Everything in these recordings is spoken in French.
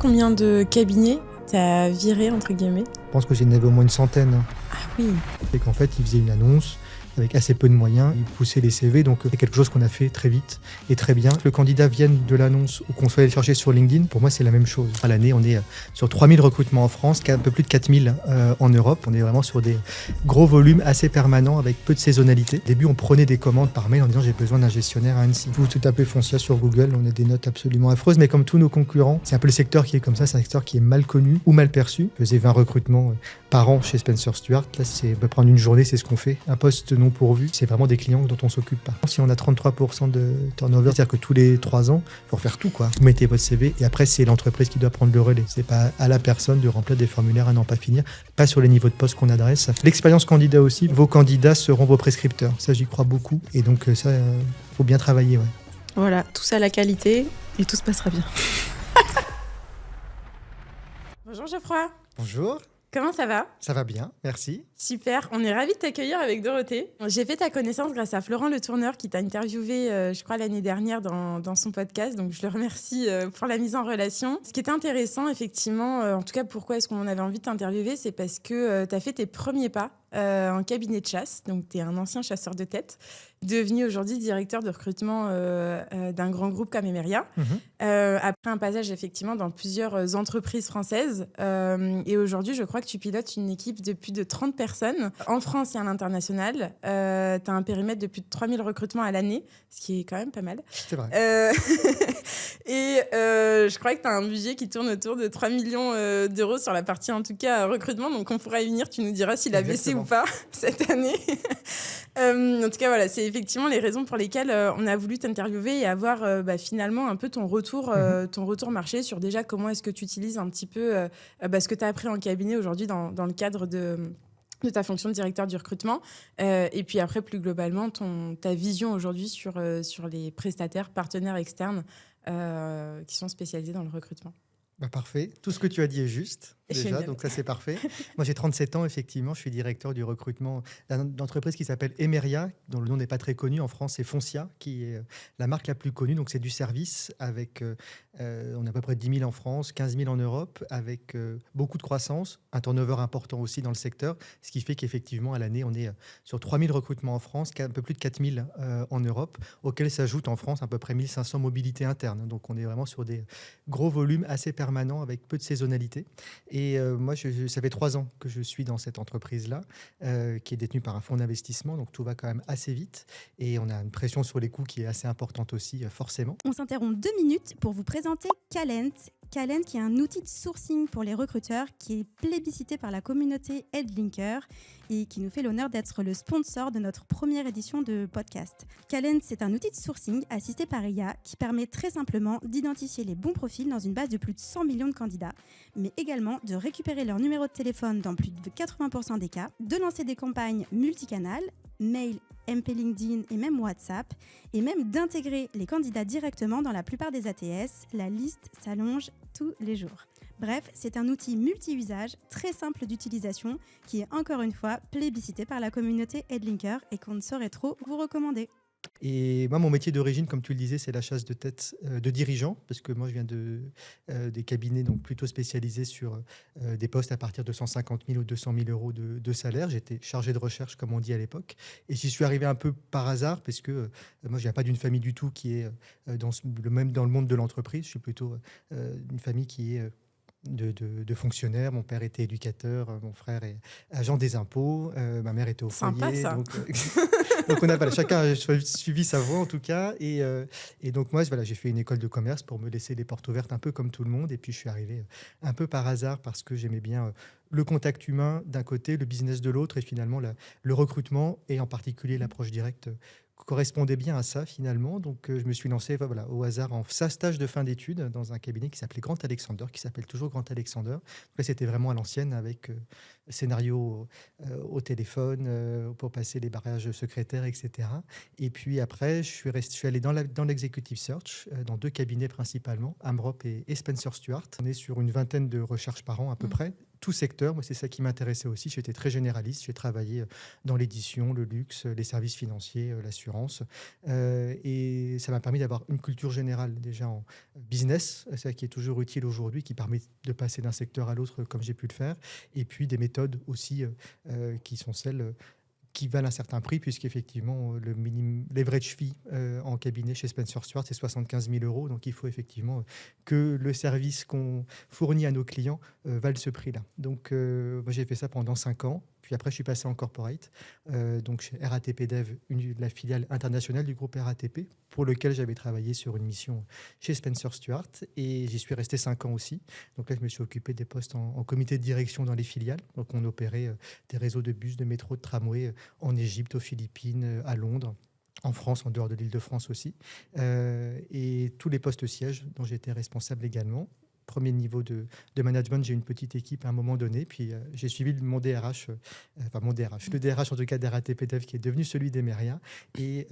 Combien de cabinets t'as viré, entre guillemets? Je pense que j'en avais au moins une centaine. Ah oui. Et qu'en fait, ils faisaient une annonce avec assez peu de moyens, ils poussaient les CV, donc c'est quelque chose qu'on a fait très vite et très bien. Que le candidat vienne de l'annonce ou qu'on soit allé le chercher sur LinkedIn, pour moi c'est la même chose. À l'année, on est sur 3000 recrutements en France, un peu plus de 4000 en Europe. On est vraiment sur des gros volumes assez permanents avec peu de saisonnalité. Au début, on prenait des commandes par mail en disant j'ai besoin d'un gestionnaire à Annecy. Vous tapez Foncia sur Google, on a des notes absolument affreuses, mais comme tous nos concurrents, c'est un peu le secteur qui est comme ça, c'est un secteur qui est mal connu ou mal perçu. Je faisais 20 recrutements par an chez Spencer Stuart. Là, on peut prendre une journée, c'est ce qu'on fait. Un poste non pourvu, c'est vraiment des clients dont on s'occupe pas. Si on a 33% de turnover, c'est-à-dire que tous les 3 ans, il faut refaire tout, quoi. Vous mettez votre CV et après, c'est l'entreprise qui doit prendre le relais. C'est pas à la personne de remplir des formulaires à n'en pas finir, pas sur les niveaux de poste qu'on adresse. L'expérience candidat aussi, vos candidats seront vos prescripteurs. Ça, j'y crois beaucoup. Et donc, ça, faut bien travailler, ouais. Voilà, tout ça, la qualité, et tout se passera bien. Bonjour Geoffroy. Bonjour. Comment ça va? Ça va bien, merci. Super, on est ravis de t'accueillir avec Dorothée. J'ai fait ta connaissance grâce à Florent Le Tourneur qui t'a interviewé, je crois, l'année dernière dans son podcast. Donc, je le remercie pour la mise en relation. Ce qui était intéressant, effectivement, en tout cas, pourquoi est-ce qu'on avait envie de t'interviewer, c'est parce que tu as fait tes premiers pas en cabinet de chasse. Donc, tu es un ancien chasseur de tête, devenu aujourd'hui directeur de recrutement d'un grand groupe comme Emeria. Après un passage, effectivement, dans plusieurs entreprises françaises. Et aujourd'hui, je crois que tu pilotes une équipe de plus de 30 personnes en France et à l'international. Tu as un périmètre de plus de 3000 recrutements à l'année, ce qui est quand même pas mal. C'est vrai. Et je crois que tu as un budget qui tourne autour de 3 millions d'euros sur la partie, en tout cas, recrutement. Donc, on pourra y venir. Tu nous diras s'il a baissé ou pas cette année. En tout cas, voilà, c'est effectivement les raisons pour lesquelles on a voulu t'interviewer et avoir finalement un peu ton retour marché sur déjà comment est-ce que tu utilises un petit peu ce que tu as appris en cabinet aujourd'hui dans le cadre de ta fonction de directeur du recrutement. Et puis après, plus globalement, ta vision aujourd'hui sur les prestataires, partenaires externes qui sont spécialisés dans le recrutement. Parfait. Tout ce que tu as dit est juste, déjà, Génial. donc ça c'est parfait. Moi j'ai 37 ans, effectivement, je suis directeur du recrutement d'une entreprise qui s'appelle Emeria, dont le nom n'est pas très connu en France, c'est Foncia, qui est la marque la plus connue, donc c'est du service, avec, on a à peu près 10 000 en France, 15 000 en Europe, avec beaucoup de croissance, un turnover important aussi dans le secteur, ce qui fait qu'effectivement à l'année on est sur 3 000 recrutements en France, un peu plus de 4 000 en Europe, auxquels s'ajoutent en France à peu près 1 500 mobilités internes, donc on est vraiment sur des gros volumes assez permanents avec peu de saisonnalité. Et moi, ça fait 3 ans que je suis dans cette entreprise-là, qui est détenue par un fonds d'investissement, donc tout va quand même assez vite. Et on a une pression sur les coûts qui est assez importante aussi, forcément. On s'interrompt 2 minutes pour vous présenter Calent. Calent, qui est un outil de sourcing pour les recruteurs, qui est plébiscité par la communauté Headlinker et qui nous fait l'honneur d'être le sponsor de notre première édition de podcast. Calent, c'est un outil de sourcing assisté par IA qui permet très simplement d'identifier les bons profils dans une base de plus de 100 millions de candidats, mais également de récupérer leur numéro de téléphone dans plus de 80% des cas, de lancer des campagnes multicanales, mail, MP LinkedIn et même WhatsApp, et même d'intégrer les candidats directement dans la plupart des ATS. La liste s'allonge tous les jours. Bref, c'est un outil multi-usage, très simple d'utilisation, qui est encore une fois plébiscité par la communauté Headlinker et qu'on ne saurait trop vous recommander. Et moi, mon métier d'origine, comme tu le disais, c'est la chasse de tête de dirigeants, parce que moi, je viens des cabinets donc plutôt spécialisés sur des postes à partir de 150 000 ou 200 000 euros de salaire. J'étais chargé de recherche, comme on dit à l'époque. Et j'y suis arrivé un peu par hasard, parce que moi, je viens pas d'une famille du tout qui est dans le monde de l'entreprise. Je suis plutôt une famille qui est de fonctionnaires. Mon père était éducateur, mon frère est agent des impôts, ma mère était au Sympa, foyer. ça. Donc on a chacun a suivi sa voie en tout cas. Et donc moi, j'ai fait une école de commerce pour me laisser les portes ouvertes un peu comme tout le monde. Et puis je suis arrivé un peu par hasard parce que j'aimais bien le contact humain d'un côté, le business de l'autre, et finalement le recrutement et en particulier l'approche directe correspondait bien à ça finalement. Donc je me suis lancé au hasard en stage de fin d'études dans un cabinet qui s'appelait Grant Alexander, qui s'appelle toujours Grant Alexander. Donc là, c'était vraiment à l'ancienne avec scénario au téléphone pour passer les barrages secrétaires, etc. Et puis après, je suis allé dans l'executive search, dans 2 cabinets principalement, Amrop et Spencer Stuart. On est sur une vingtaine de recherches par an à peu près, tout secteur. Moi, c'est ça qui m'intéressait aussi. J'étais très généraliste. J'ai travaillé dans l'édition, le luxe, les services financiers, l'assurance. Et ça m'a permis d'avoir une culture générale déjà en business, ça qui est toujours utile aujourd'hui, qui permet de passer d'un secteur à l'autre comme j'ai pu le faire. Et puis des méthodes aussi qui sont celles qui valent un certain prix, puisqu'effectivement, le leverage fee en cabinet chez Spencer Stuart, c'est 75 000 euros. Donc, il faut effectivement que le service qu'on fournit à nos clients vale ce prix-là. Donc, moi, j'ai fait ça pendant 5 ans. Puis après, je suis passé en corporate, donc chez RATP Dev, la filiale internationale du groupe RATP, pour lequel j'avais travaillé sur une mission chez Spencer Stuart. Et j'y suis resté 5 ans aussi. Donc là, je me suis occupé des postes en comité de direction dans les filiales. Donc, on opérait des réseaux de bus, de métro, de tramway en Égypte, aux Philippines, à Londres, en France, en dehors de l'Île-de-France aussi. Et tous les postes sièges dont j'étais responsable également. Premier niveau de management, j'ai une petite équipe à un moment donné, puis j'ai suivi mon DRH, le DRH en tout cas d'RATP Dev qui est devenu celui d'Emeria, et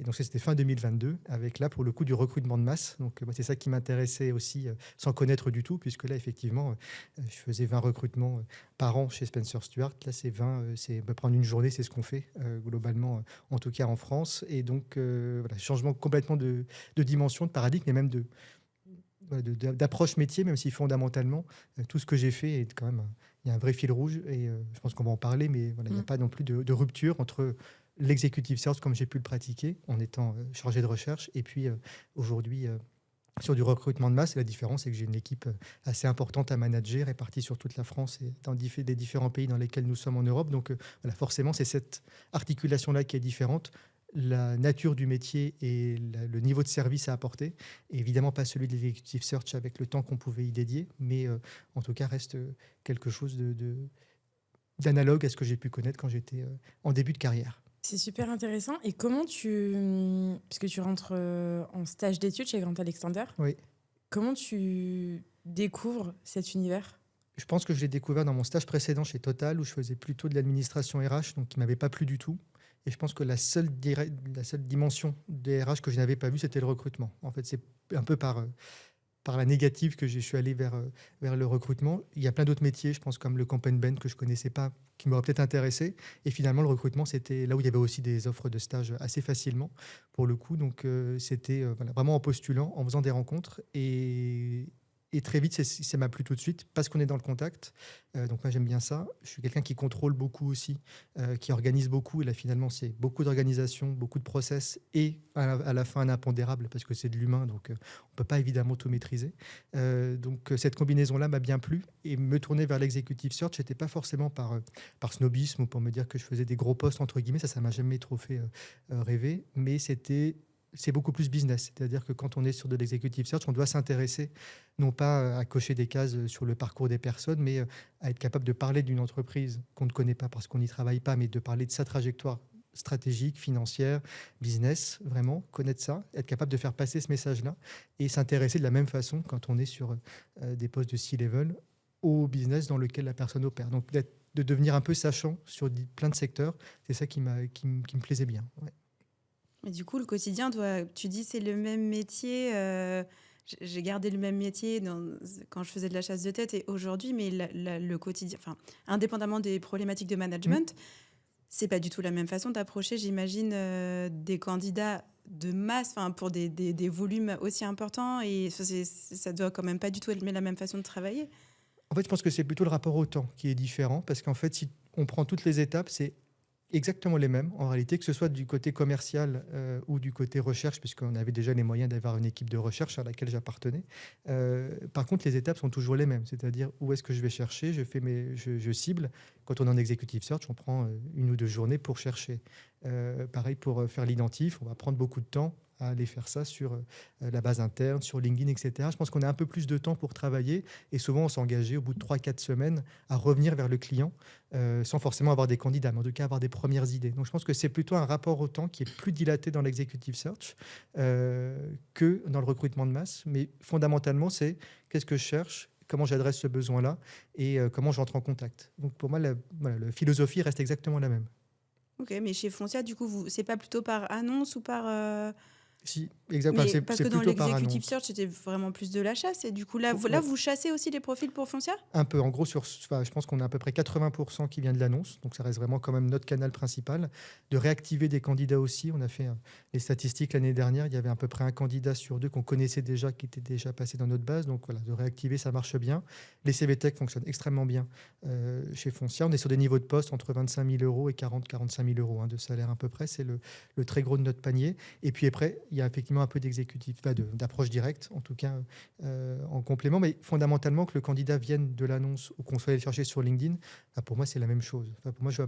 donc ça, c'était fin 2022, avec là pour le coup du recrutement de masse. Donc moi, c'est ça qui m'intéressait aussi, sans connaître du tout, puisque là effectivement, je faisais 20 recrutements par an chez Spencer Stuart. Là, c'est 20, c'est prendre une journée, c'est ce qu'on fait globalement, en tout cas en France. Et donc voilà, changement complètement de dimension, de paradigme, mais même d'approche métier, même si fondamentalement, tout ce que j'ai fait est quand même, il y a un vrai fil rouge, et je pense qu'on va en parler, mais voilà, il n'y a pas non plus de rupture entre l'executive search, comme j'ai pu le pratiquer en étant chargé de recherche, et puis aujourd'hui, sur du recrutement de masse. Et la différence, c'est que j'ai une équipe assez importante à manager, répartie sur toute la France et dans les différents pays dans lesquels nous sommes en Europe. Donc voilà, forcément, c'est cette articulation-là qui est différente. La nature du métier et le niveau de service à apporter. Et évidemment, pas celui de l'executive search avec le temps qu'on pouvait y dédier, mais en tout cas, reste quelque chose d'analogue à ce que j'ai pu connaître quand j'étais en début de carrière. C'est super intéressant. Et comment puisque tu rentres en stage d'études chez Grant Alexander, Oui. Comment tu découvres cet univers ? Je pense que je l'ai découvert dans mon stage précédent chez Total, où je faisais plutôt de l'administration RH, donc qui ne m'avait pas plu du tout. Et je pense que la seule dimension des RH que je n'avais pas vue, c'était le recrutement. En fait, c'est un peu par la négative que je suis allé vers le recrutement. Il y a plein d'autres métiers, je pense, comme le campaign ben que je ne connaissais pas, qui m'auraient peut-être intéressé. Et finalement, le recrutement, c'était là où il y avait aussi des offres de stage assez facilement, pour le coup. Donc, c'était vraiment en postulant, en faisant des rencontres. Et très vite, ça m'a plu tout de suite parce qu'on est dans le contact. Donc moi, j'aime bien ça. Je suis quelqu'un qui contrôle beaucoup aussi, qui organise beaucoup. Et là, finalement, c'est beaucoup d'organisation, beaucoup de process et à la fin, un impondérable parce que c'est de l'humain. Donc, on ne peut pas évidemment tout maîtriser. Donc, cette combinaison-là m'a bien plu. Et me tourner vers l'executive search, ce n'était pas forcément par snobisme ou pour me dire que je faisais des gros postes, entre guillemets. Ça ne m'a jamais trop fait rêver. Mais c'est beaucoup plus business. C'est-à-dire que quand on est sur de l'executive search, on doit s'intéresser non pas à cocher des cases sur le parcours des personnes, mais à être capable de parler d'une entreprise qu'on ne connaît pas parce qu'on n'y travaille pas, mais de parler de sa trajectoire stratégique, financière, business, vraiment, connaître ça, être capable de faire passer ce message-là et s'intéresser de la même façon quand on est sur des postes de C-level au business dans lequel la personne opère. Donc, de devenir un peu sachant sur plein de secteurs, c'est ça qui me plaisait bien. Ouais. Mais du coup, le quotidien, tu dis c'est le même métier. J'ai gardé le même métier quand je faisais de la chasse de tête et aujourd'hui, mais le quotidien, indépendamment des problématiques de management, c'est pas du tout la même façon d'approcher, j'imagine, des candidats de masse, pour des volumes aussi importants, et ça doit quand même pas du tout être la même façon de travailler. En fait, je pense que c'est plutôt le rapport au temps qui est différent, parce qu'en fait, si on prend toutes les étapes, c'est exactement les mêmes, en réalité, que ce soit du côté commercial ou du côté recherche, puisqu'on avait déjà les moyens d'avoir une équipe de recherche à laquelle j'appartenais. Par contre, les étapes sont toujours les mêmes, c'est-à-dire où est-ce que je vais chercher, je cible. Quand on est en executive search, on prend 1 ou 2 journées pour chercher. Pareil pour faire l'identif, on va prendre beaucoup de temps à aller faire ça sur la base interne, sur LinkedIn, etc. Je pense qu'on a un peu plus de temps pour travailler et souvent on s'engageait au bout de 3-4 semaines à revenir vers le client sans forcément avoir des candidats, mais en tout cas avoir des premières idées. Donc je pense que c'est plutôt un rapport au temps qui est plus dilaté dans l'executive search que dans le recrutement de masse. Mais fondamentalement, c'est qu'est-ce que je cherche, comment j'adresse ce besoin-là et comment j'entre en contact. Donc pour moi, la philosophie reste exactement la même. Ok, mais chez Foncia, du coup, c'est pas plutôt par annonce ou par... Si, exactement. Mais C'est parce que dans plutôt par l'executive annonce. search, c'était vraiment plus de la chasse. Et du coup, là, Ouais. vous chassez aussi des profils pour Foncia? Un peu. En gros, je pense qu'on a à peu près 80% qui vient de l'annonce. Donc, ça reste vraiment quand même notre canal principal. De réactiver des candidats aussi. On a fait les statistiques l'année dernière. Il y avait à peu près un candidat sur deux qu'on connaissait déjà, qui était déjà passé dans notre base. Donc, voilà, de réactiver, ça marche bien. Les CV Tech fonctionnent extrêmement bien chez Foncia. On est sur des niveaux de poste entre 25 000 euros et 40-45 000 euros de salaire à peu près. C'est le très gros de notre panier. Et puis après, il y a effectivement un peu d'exécutif, d'approche directe, en tout cas en complément. Mais fondamentalement, que le candidat vienne de l'annonce ou qu'on soit allé le chercher sur LinkedIn, pour moi, c'est la même chose. Pour moi, je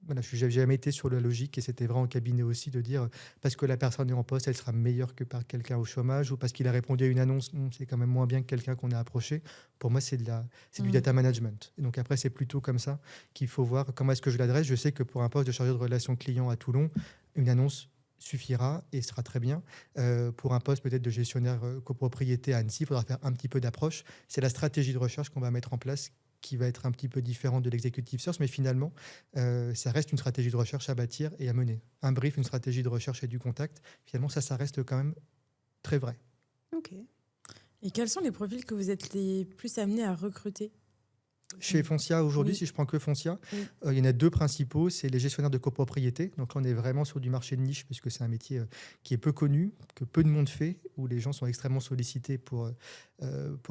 n'ai jamais été sur la logique, et c'était vrai en cabinet aussi, de dire parce que la personne est en poste, elle sera meilleure que par quelqu'un au chômage, ou parce qu'il a répondu à une annonce, c'est quand même moins bien que quelqu'un qu'on a approché. Pour moi, c'est du data management. Et donc après, c'est plutôt comme ça qu'il faut voir comment est-ce que je l'adresse. Je sais que pour un poste de chargé de relations clients à Toulon, une annonce suffira et sera très bien. Pour un poste peut-être de gestionnaire copropriété à Annecy, il faudra faire un petit peu d'approche. C'est la stratégie de recherche qu'on va mettre en place qui va être un petit peu différente de l'executive search, mais finalement, ça reste une stratégie de recherche à bâtir et à mener. Un brief, une stratégie de recherche et du contact, finalement, ça reste quand même très vrai. Ok. Et quels sont les profils que vous êtes les plus amenés à recruter? Chez Foncia, aujourd'hui, Oui. si je prends que Foncia, Oui. il y en a deux principaux. C'est les gestionnaires de copropriété. Donc là, on est vraiment sur du marché de niche, puisque c'est un métier qui est peu connu, que peu de monde fait, où les gens sont extrêmement sollicités pour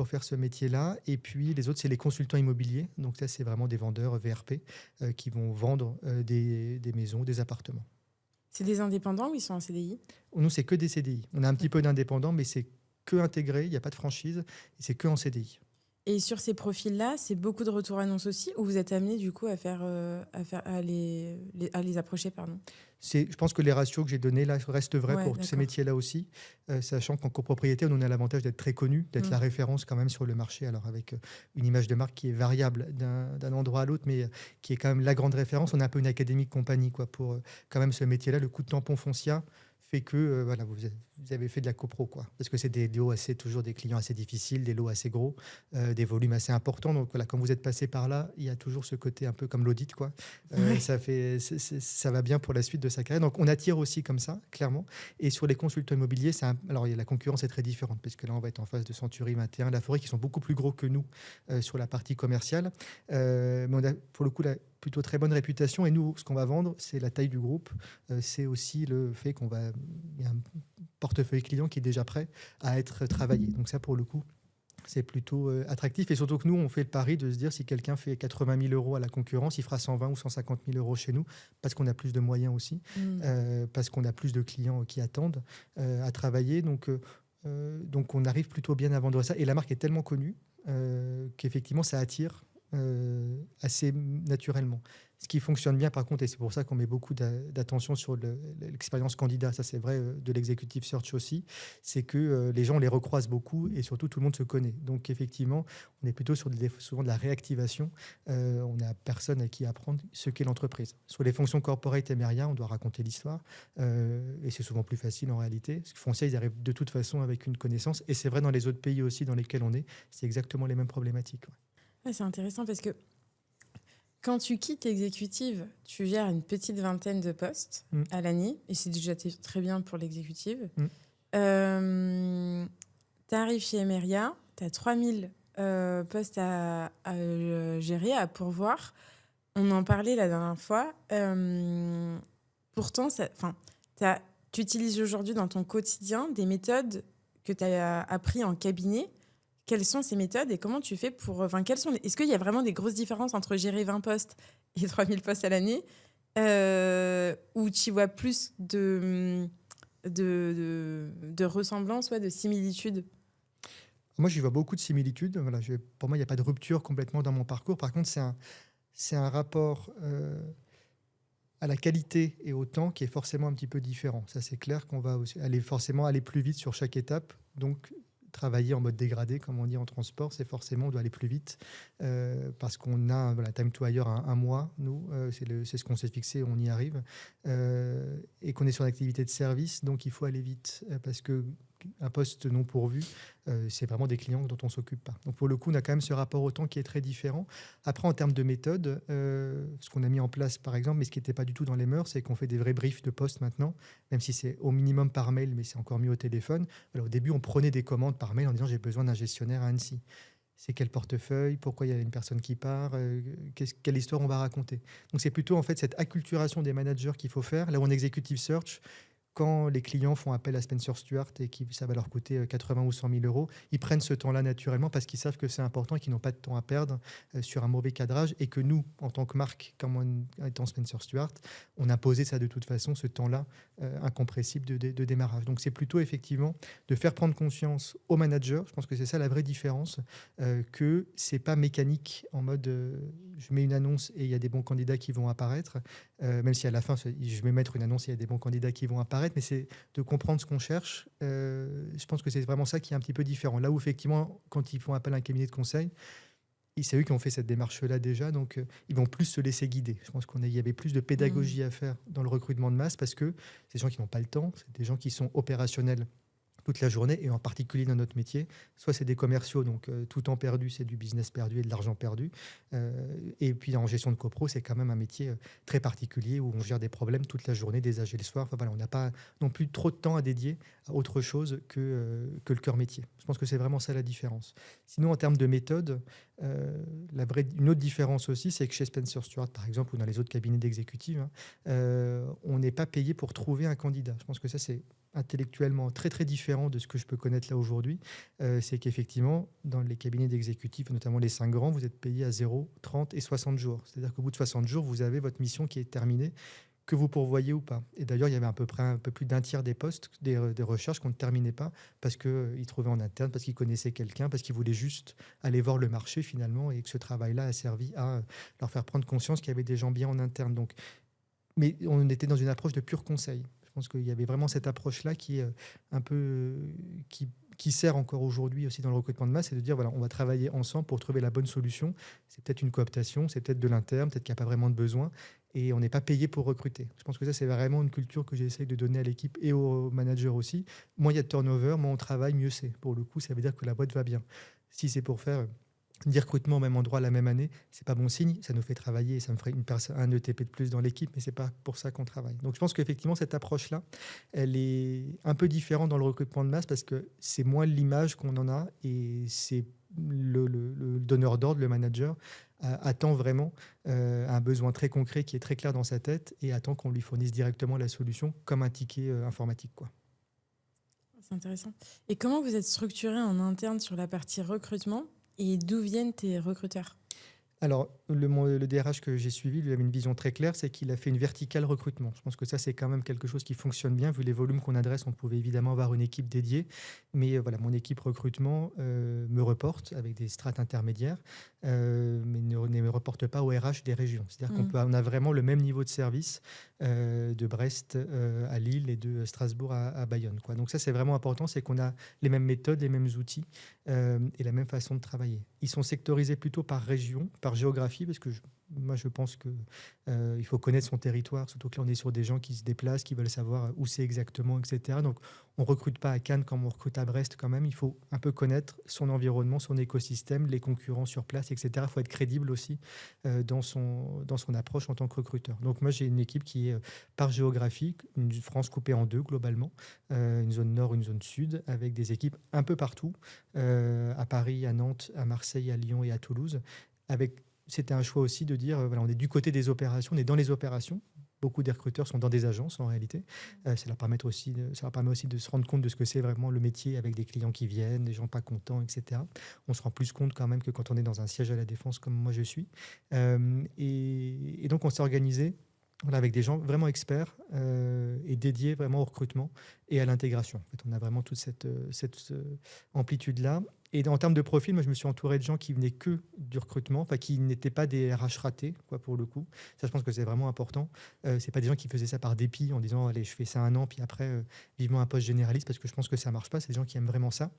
faire ce métier-là. Et puis, les autres, c'est les consultants immobiliers. Donc là, c'est vraiment des vendeurs VRP qui vont vendre des maisons, des appartements. C'est des indépendants ou ils sont en CDI? Nous, c'est que des CDI. On a un petit peu d'indépendants, mais c'est que intégré. Il n'y a pas de franchise. Et c'est que en CDI. Et sur ces profils-là, c'est beaucoup de retours annonces aussi, ou vous êtes amené du coup à les approcher, pardon? Je pense que les ratios que j'ai donnés là restent vrais Ouais, pour ces d'accord. métiers-là aussi, sachant qu'en copropriété, on a l'avantage d'être très connu, d'être la référence quand même sur le marché, alors avec une image de marque qui est variable d'un endroit à l'autre, mais qui est quand même la grande référence. On a un peu une académique compagnie pour quand même ce métier-là. Le coup de tampon Foncia fait que voilà, vous avez fait de la copro, parce que c'est des lots toujours des clients assez difficiles, des lots assez gros, des volumes assez importants. Donc voilà, quand vous êtes passé par là, il y a toujours ce côté un peu comme l'audit, ça va bien pour la suite de sa carrière. Donc on attire aussi comme ça, clairement. Et sur les consultants immobiliers, alors la concurrence est très différente, parce que là on va être en face de Century 21, La Forêt, qui sont beaucoup plus gros que nous sur la partie commerciale. Mais on a pour le coup plutôt très bonne réputation, et nous, ce qu'on va vendre, c'est la taille du groupe, c'est aussi le fait il y a un portefeuille client qui est déjà prêt à être travaillé. Donc ça, pour le coup, c'est plutôt attractif, et surtout que nous, on fait le pari de se dire, si quelqu'un fait 80 000 euros à la concurrence, il fera 120 ou 150 000 euros chez nous, parce qu'on a plus de moyens aussi, parce qu'on a plus de clients qui attendent à travailler. Donc on arrive plutôt bien à vendre ça, et la marque est tellement connue qu'effectivement, ça attire assez naturellement. Ce qui fonctionne bien, par contre, et c'est pour ça qu'on met beaucoup d'attention sur l'expérience candidat, ça c'est vrai de l'executive search aussi, c'est que les gens, on les recroise beaucoup, et surtout tout le monde se connaît. Donc effectivement, on est plutôt sur souvent de la réactivation. On n'a personne à qui apprendre ce qu'est l'entreprise. Sur les fonctions corporate et Meria, on doit raconter l'histoire, et c'est souvent plus facile en réalité. Parce que Foncia, ils arrivent de toute façon avec une connaissance, et c'est vrai dans les autres pays aussi dans lesquels on est, c'est exactement les mêmes problématiques. Ouais, c'est intéressant parce que quand tu quittes l'exécutive, tu gères une petite vingtaine de postes à l'année, et c'est déjà très bien pour l'exécutive. Tu arrives chez Emeria, tu as 3000 postes à gérer, à pourvoir. On en parlait la dernière fois. Pourtant, tu utilises aujourd'hui dans ton quotidien des méthodes que tu as apprises en cabinet. Quelles sont ces méthodes et comment tu fais pour... Est-ce qu'il y a vraiment des grosses différences entre gérer 20 postes et 3000 postes à l'année, où tu vois plus de ressemblances, de similitudes? Moi, j'y vois beaucoup de similitudes. Voilà, pour moi, il n'y a pas de rupture complètement dans mon parcours. Par contre, c'est un rapport à la qualité et au temps qui est forcément un petit peu différent. Ça, c'est clair qu'on va forcément aller plus vite sur chaque étape. Donc, travailler en mode dégradé, comme on dit en transport, c'est forcément, on doit aller plus vite parce qu'on a time to hire un mois, nous, c'est ce qu'on s'est fixé, on y arrive, et qu'on est sur une activité de service, donc il faut aller vite parce que un poste non pourvu, c'est vraiment des clients dont on ne s'occupe pas. Donc pour le coup, on a quand même ce rapport au temps qui est très différent. Après, en termes de méthode, ce qu'on a mis en place, par exemple, mais ce qui n'était pas du tout dans les mœurs, c'est qu'on fait des vrais briefs de poste maintenant, même si c'est au minimum par mail, mais c'est encore mieux au téléphone. Alors, au début, on prenait des commandes par mail en disant « j'ai besoin d'un gestionnaire à Annecy ». C'est quel portefeuille, pourquoi il y a une personne qui part, quelle histoire on va raconter. Donc c'est plutôt en fait cette acculturation des managers qu'il faut faire. Là où en executive search, quand les clients font appel à Spencer Stuart et que ça va leur coûter 80 ou 100 000 euros, ils prennent ce temps-là naturellement parce qu'ils savent que c'est important et qu'ils n'ont pas de temps à perdre sur un mauvais cadrage et que nous, en tant que marque, comme étant Spencer Stuart, on a posé ça de toute façon, ce temps-là incompressible de démarrage. Donc c'est plutôt effectivement de faire prendre conscience aux managers, je pense que c'est ça la vraie différence, que c'est pas mécanique en mode je mets une annonce et il y a des bons candidats qui vont apparaître, même si à la fin je vais mettre une annonce et il y a des bons candidats qui vont apparaître, mais c'est de comprendre ce qu'on cherche. Je pense que c'est vraiment ça qui est un petit peu différent. Là où effectivement, quand ils font appel à un cabinet de conseil, c'est eux qui ont fait cette démarche-là déjà, donc ils vont plus se laisser guider. Je pense qu'il y avait plus de pédagogie à faire dans le recrutement de masse parce que c'est des gens qui n'ont pas le temps, c'est des gens qui sont opérationnels toute la journée, et en particulier dans notre métier, soit c'est des commerciaux, donc tout temps perdu, c'est du business perdu et de l'argent perdu. Et puis en gestion de copro, c'est quand même un métier très particulier où on gère des problèmes toute la journée, des âges et le soir. Enfin, voilà, on n'a pas non plus trop de temps à dédier à autre chose que le cœur métier. Je pense que c'est vraiment ça la différence. Sinon, en termes de méthode, une autre différence aussi, c'est que chez Spencer Stuart, par exemple, ou dans les autres cabinets d'exécutifs, on n'est pas payé pour trouver un candidat. Je pense que ça, c'est intellectuellement très très différent de ce que je peux connaître là aujourd'hui. C'est qu'effectivement, dans les cabinets d'exécutifs, notamment les 5 grands, vous êtes payé à 0, 30 et 60 jours. C'est-à-dire qu'au bout de 60 jours, vous avez votre mission qui est terminée, que vous pourvoyez ou pas. Et d'ailleurs, il y avait à peu près un peu plus d'un tiers des postes, des recherches qu'on ne terminait pas parce qu'ils trouvaient en interne, parce qu'ils connaissaient quelqu'un, parce qu'ils voulaient juste aller voir le marché finalement, et que ce travail-là a servi à leur faire prendre conscience qu'il y avait des gens bien en interne. Donc, mais on était dans une approche de pur conseil. Je pense qu'il y avait vraiment cette approche-là qui est un peu qui sert encore aujourd'hui aussi dans le recrutement de masse, c'est de dire voilà, on va travailler ensemble pour trouver la bonne solution. C'est peut-être une cooptation, c'est peut-être de l'interne, peut-être qu'il n'y a pas vraiment de besoin, et on n'est pas payé pour recruter. Je pense que ça, c'est vraiment une culture que j'essaie de donner à l'équipe et aux managers aussi. Moins il y a de turnover, moins on travaille, mieux c'est. Pour le coup, ça veut dire que la boîte va bien. Si c'est pour faire 10 recrutements au même endroit la même année, c'est pas bon signe. Ça nous fait travailler, ça me ferait un ETP de plus dans l'équipe, mais c'est pas pour ça qu'on travaille. Donc je pense qu'effectivement cette approche-là, elle est un peu différente dans le recrutement de masse parce que c'est moins l'image qu'on en a, et c'est le donneur d'ordre, le manager, attend vraiment un besoin très concret qui est très clair dans sa tête et attend qu'on lui fournisse directement la solution comme un ticket informatique, quoi. C'est intéressant. Et comment vous êtes structuré en interne sur la partie recrutement? Et d'où viennent tes recruteurs? Alors, le DRH que j'ai suivi, lui avait une vision très claire, c'est qu'il a fait une verticale recrutement. Je pense que ça, c'est quand même quelque chose qui fonctionne bien. Vu les volumes qu'on adresse, on pouvait évidemment avoir une équipe dédiée. Mais voilà, mon équipe recrutement me reporte avec des strates intermédiaires, mais ne me reporte pas au RH des régions. C'est-à-dire qu'on a vraiment le même niveau de service de Brest à Lille et de Strasbourg à Bayonne, quoi. Donc ça, c'est vraiment important, c'est qu'on a les mêmes méthodes, les mêmes outils et la même façon de travailler. Ils sont sectorisés plutôt par région, par géographie, parce que moi je pense qu'il faut connaître son territoire, surtout que là on est sur des gens qui se déplacent, qui veulent savoir où c'est exactement, etc. Donc on ne recrute pas à Cannes comme on recrute à Brest quand même, il faut un peu connaître son environnement, son écosystème, les concurrents sur place, etc. Il faut être crédible aussi dans son approche en tant que recruteur. Donc moi j'ai une équipe qui est par géographie, une France coupée en deux globalement, une zone nord, une zone sud, avec des équipes un peu partout, à Paris, à Nantes, à Marseille, à Lyon et à Toulouse. C'était un choix aussi de dire, voilà, on est du côté des opérations, on est dans les opérations. Beaucoup des recruteurs sont dans des agences en réalité. Ça leur permet aussi de se rendre compte de ce que c'est vraiment le métier, avec des clients qui viennent, des gens pas contents, etc. On se rend plus compte quand même que quand on est dans un siège à la Défense comme moi je suis. Et donc on s'est organisé avec des gens vraiment experts et dédiés vraiment au recrutement et à l'intégration. En fait, on a vraiment toute cette amplitude-là. Et en termes de profil, moi, je me suis entouré de gens qui venaient que du recrutement, enfin, qui n'étaient pas des RH ratés, quoi, pour le coup. Ça, je pense que c'est vraiment important. C'est pas des gens qui faisaient ça par dépit, en disant, allez, je fais ça un an, puis après, vivement un poste généraliste, parce que je pense que ça marche pas. C'est des gens qui aiment vraiment ça.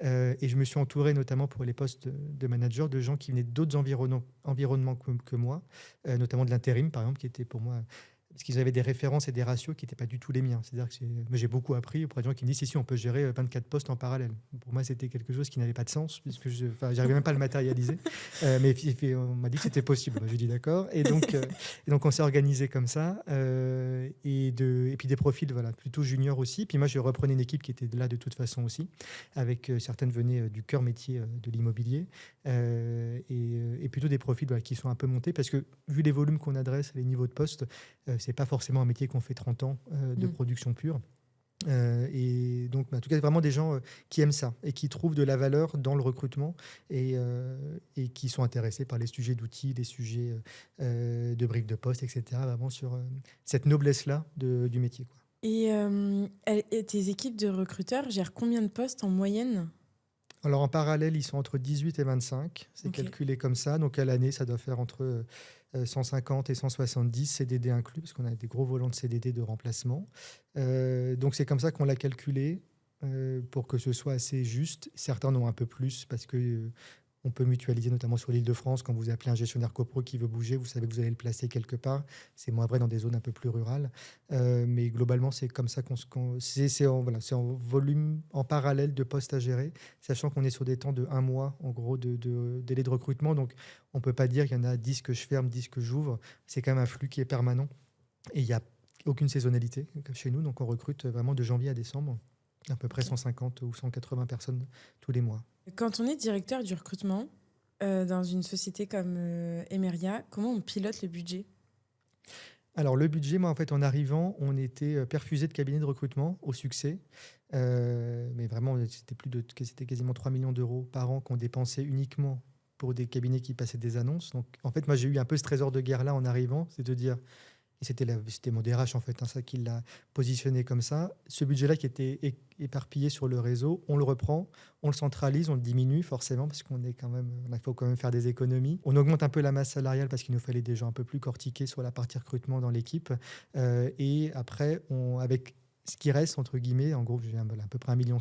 Et je me suis entouré, notamment pour les postes de manager, de gens qui venaient d'autres environnements que moi, notamment de l'intérim, par exemple, qui était pour moi parce qu'ils avaient des références et des ratios qui n'étaient pas du tout les miens. C'est-à-dire que moi, j'ai beaucoup appris auprès de gens qui me disent si, on peut gérer 24 postes en parallèle. Pour moi, c'était quelque chose qui n'avait pas de sens, puisque je n'arrivais même pas à le matérialiser. Mais on m'a dit que c'était possible. J'ai dit d'accord. Et donc, on s'est organisé comme ça. Et puis des profils plutôt juniors aussi. Puis moi, je reprenais une équipe qui était là de toute façon aussi, avec certaines venaient du cœur métier de l'immobilier. Et plutôt des profils qui sont un peu montés, parce que vu les volumes qu'on adresse, les niveaux de poste, c'est pas forcément un métier qu'on fait 30 ans de production pure. Et donc, en tout cas, vraiment des gens qui aiment ça et qui trouvent de la valeur dans le recrutement et qui sont intéressés par les sujets d'outils, les sujets de briques de poste, etc. Vraiment sur cette noblesse-là du métier, quoi. Et tes équipes de recruteurs gèrent combien de postes en moyenne ? Alors en parallèle, ils sont entre 18 et 25. C'est calculé comme ça. Donc à l'année, ça doit faire entre 150 et 170 CDD inclus, parce qu'on a des gros volants de CDD de remplacement. Donc c'est comme ça qu'on l'a calculé pour que ce soit assez juste. Certains en ont un peu plus parce que on peut mutualiser, notamment sur l'Île-de-France. Quand vous appelez un gestionnaire copro qui veut bouger, vous savez que vous allez le placer quelque part. C'est moins vrai dans des zones un peu plus rurales. Mais globalement, c'est comme ça c'est en volume, en parallèle de postes à gérer, sachant qu'on est sur des temps de 1 mois, en gros, de délai de recrutement. Donc, on ne peut pas dire qu'il y en a 10 que je ferme, 10 que j'ouvre. C'est quand même un flux qui est permanent. Et il n'y a aucune saisonnalité chez nous. Donc, on recrute vraiment de janvier à décembre, à peu près 150 ou 180 personnes tous les mois. Quand on est directeur du recrutement dans une société comme Emeria, comment on pilote le budget ? Alors le budget, moi en fait en arrivant, on était perfusé de cabinets de recrutement au succès. Mais vraiment, c'était quasiment 3 millions d'euros par an qu'on dépensait uniquement pour des cabinets qui passaient des annonces. Donc en fait, moi j'ai eu un peu ce trésor de guerre-là en arrivant, c'est de dire... Et c'était mon DRH, en fait, ça qui l'a positionné comme ça. Ce budget-là qui était éparpillé sur le réseau, on le reprend, on le centralise, on le diminue forcément parce il faut quand même faire des économies. On augmente un peu la masse salariale parce qu'il nous fallait des gens un peu plus cortiqués sur la partie recrutement dans l'équipe. Et après, avec ce qui reste, entre guillemets, en gros, j'ai à peu près 1,5 million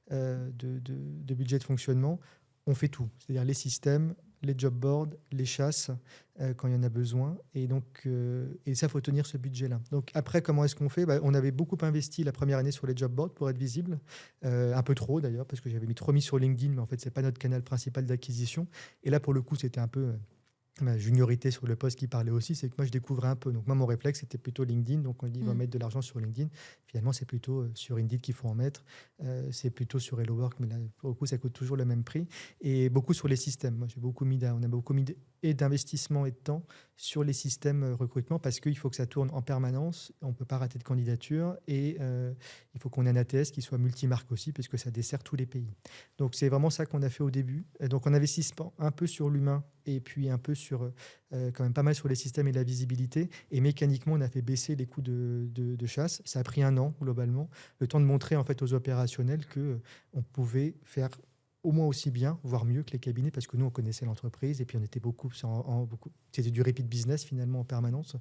de budget de fonctionnement. On fait tout, c'est-à-dire les systèmes, les job boards, les chasses, quand il y en a besoin. Et donc, et ça, il faut tenir ce budget-là. Donc après, comment est-ce qu'on fait ? On avait beaucoup investi la première année sur les job boards pour être visible. Un peu trop d'ailleurs, parce que j'avais trop mis sur LinkedIn, mais en fait, ce n'est pas notre canal principal d'acquisition. Et là, pour le coup, c'était un peu... ma juniorité sur le poste qui parlait aussi, c'est que moi je découvrais un peu. Donc moi mon réflexe c'était plutôt LinkedIn, donc on dit on va mettre de l'argent sur LinkedIn. Finalement c'est plutôt sur Indeed qu'il faut en mettre, c'est plutôt sur Hello Work, mais là pour le coup ça coûte toujours le même prix. Et beaucoup sur les systèmes. Moi on a beaucoup mis d'investissement et de temps sur les systèmes recrutement parce qu'il faut que ça tourne en permanence, on ne peut pas rater de candidature et il faut qu'on ait un ATS qui soit multimarque aussi parce que ça dessert tous les pays. Donc c'est vraiment ça qu'on a fait au début. Et donc on investit un peu sur l'humain et puis un peu sur quand même pas mal sur les systèmes et la visibilité. Et mécaniquement, on a fait baisser les coûts de chasse. Ça a pris 1 an globalement, le temps de montrer en fait aux opérationnels qu'on pouvait faire au moins aussi bien, voire mieux que les cabinets, parce que nous, on connaissait l'entreprise et puis on était beaucoup c'était du repeat business finalement en permanence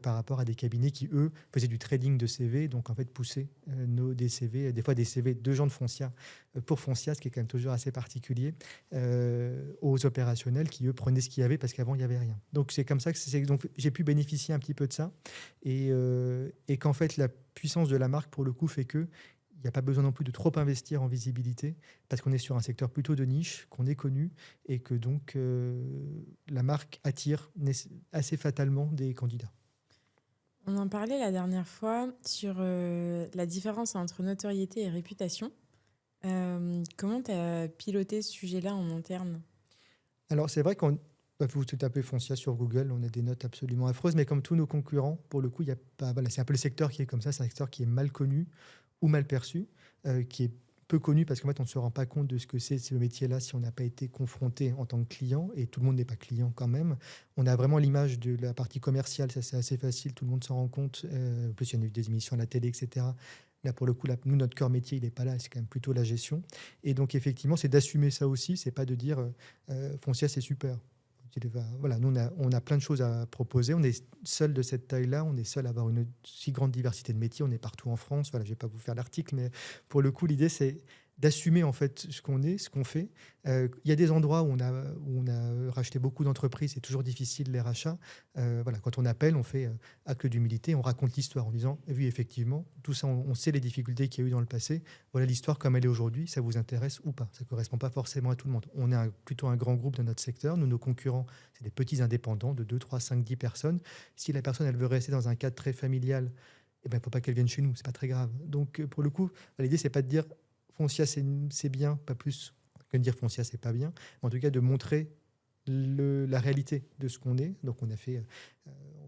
par rapport à des cabinets qui, eux, faisaient du trading de CV, donc en fait poussaient des CV, des fois des CV de gens de Foncia pour Foncia, ce qui est quand même toujours assez particulier, aux opérationnels qui, eux, prenaient ce qu'il y avait parce qu'avant, il n'y avait rien. Donc c'est comme ça que donc, j'ai pu bénéficier un petit peu de ça et qu'en fait, la puissance de la marque, pour le coup, fait que il n'y a pas besoin non plus de trop investir en visibilité parce qu'on est sur un secteur plutôt de niche, qu'on est connu et que donc la marque attire assez fatalement des candidats. On en parlait la dernière fois sur la différence entre notoriété et réputation. Comment tu as piloté ce sujet-là en interne ? Alors c'est vrai qu'on vous tapez Foncia sur Google, on a des notes absolument affreuses, mais comme tous nos concurrents, pour le coup, il y a pas, c'est un peu le secteur qui est comme ça, c'est un secteur qui est mal connu ou mal perçu, qui est peu connu parce qu'en fait, on ne se rend pas compte de ce que c'est ce métier-là si on n'a pas été confronté en tant que client, et tout le monde n'est pas client quand même. On a vraiment l'image de la partie commerciale, ça c'est assez facile, tout le monde s'en rend compte. En plus, il y en a eu des émissions à la télé, etc. Là, pour le coup, nous, notre cœur métier, il n'est pas là, c'est quand même plutôt la gestion. Et donc, effectivement, c'est d'assumer ça aussi, c'est pas de dire Foncia, c'est super. Voilà, nous, on a plein de choses à proposer. On est seul de cette taille-là. On est seul à avoir une si grande diversité de métiers. On est partout en France. Voilà, je ne vais pas vous faire l'article, mais pour le coup, l'idée, c'est d'assumer en fait ce qu'on est, ce qu'on fait. Il y a des endroits où on a racheté beaucoup d'entreprises, c'est toujours difficile les rachats. Voilà, quand on appelle, on fait acte d'humilité, on raconte l'histoire en disant oui, effectivement, tout ça, on sait les difficultés qu'il y a eu dans le passé. Voilà l'histoire comme elle est aujourd'hui, ça vous intéresse ou pas? Ça ne correspond pas forcément à tout le monde. On est plutôt un grand groupe dans notre secteur. Nous, nos concurrents, c'est des petits indépendants de 2, 3, 5, 10 personnes. Si la personne, elle veut rester dans un cadre très familial, il ne faut pas qu'elle vienne chez nous, c'est pas très grave. Donc, pour le coup, l'idée, c'est pas de dire Foncia, c'est bien, pas plus que de dire Foncia, c'est pas bien, mais en tout cas de montrer la réalité de ce qu'on est. Donc, on a fait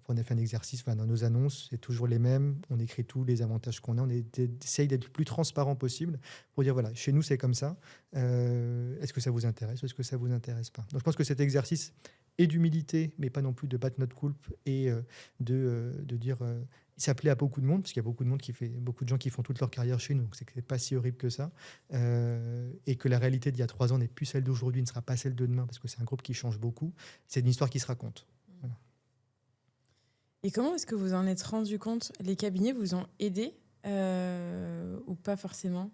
un exercice dans nos annonces, c'est toujours les mêmes, on écrit tous les avantages qu'on a, on essaye d'être le plus transparent possible pour dire voilà, chez nous, c'est comme ça. Est-ce que ça vous intéresse ou est-ce que ça vous intéresse pas? Donc, je pense que cet exercice est d'humilité, mais pas non plus de battre notre coulpe et de dire il s'appelait à beaucoup de monde, parce qu'il y a beaucoup de gens qui font toute leur carrière chez nous, donc c'est que c'est pas si horrible que ça, et que la réalité d'il y a 3 ans n'est plus celle d'aujourd'hui, ne sera pas celle de demain, parce que c'est un groupe qui change beaucoup. C'est une histoire qui se raconte. Voilà. Et comment est-ce que vous en êtes rendu compte? Les cabinets vous ont aidé ou pas forcément?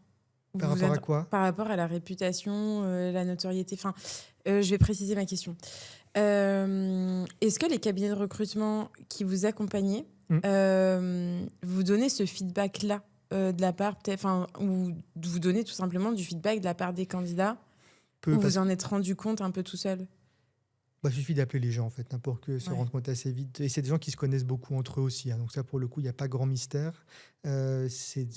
Par rapport à quoi? Par rapport à la réputation, la notoriété. Enfin, je vais préciser ma question. Est-ce que les cabinets de recrutement qui vous accompagnaient vous donnaient ce feedback-là de la part, ou vous donnez tout simplement du feedback de la part des candidats, ou vous en êtes rendu compte un peu tout seul? Il suffit d'appeler les gens, en fait, pour que se rendre compte assez vite. Et c'est des gens qui se connaissent beaucoup entre eux aussi. Donc ça, pour le coup, il n'y a pas grand mystère. C'est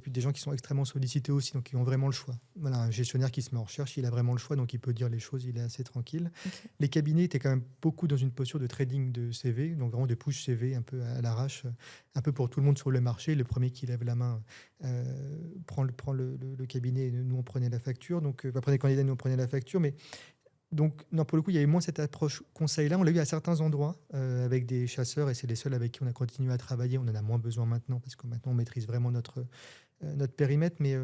des gens qui sont extrêmement sollicités aussi, donc ils ont vraiment le choix. Voilà, un gestionnaire qui se met en recherche, il a vraiment le choix, donc il peut dire les choses, il est assez tranquille. Okay. Les cabinets étaient quand même beaucoup dans une posture de trading de CV, donc vraiment de push CV un peu à l'arrache, un peu pour tout le monde sur le marché. Le premier qui lève la main prend le cabinet, nous on prenait la facture. Donc après les candidats, nous on prenait la facture, mais donc, non, pour le coup, il y avait moins cette approche conseil-là. On l'a eu à certains endroits avec des chasseurs et c'est les seuls avec qui on a continué à travailler. On en a moins besoin maintenant parce que maintenant, on maîtrise vraiment notre périmètre. Mais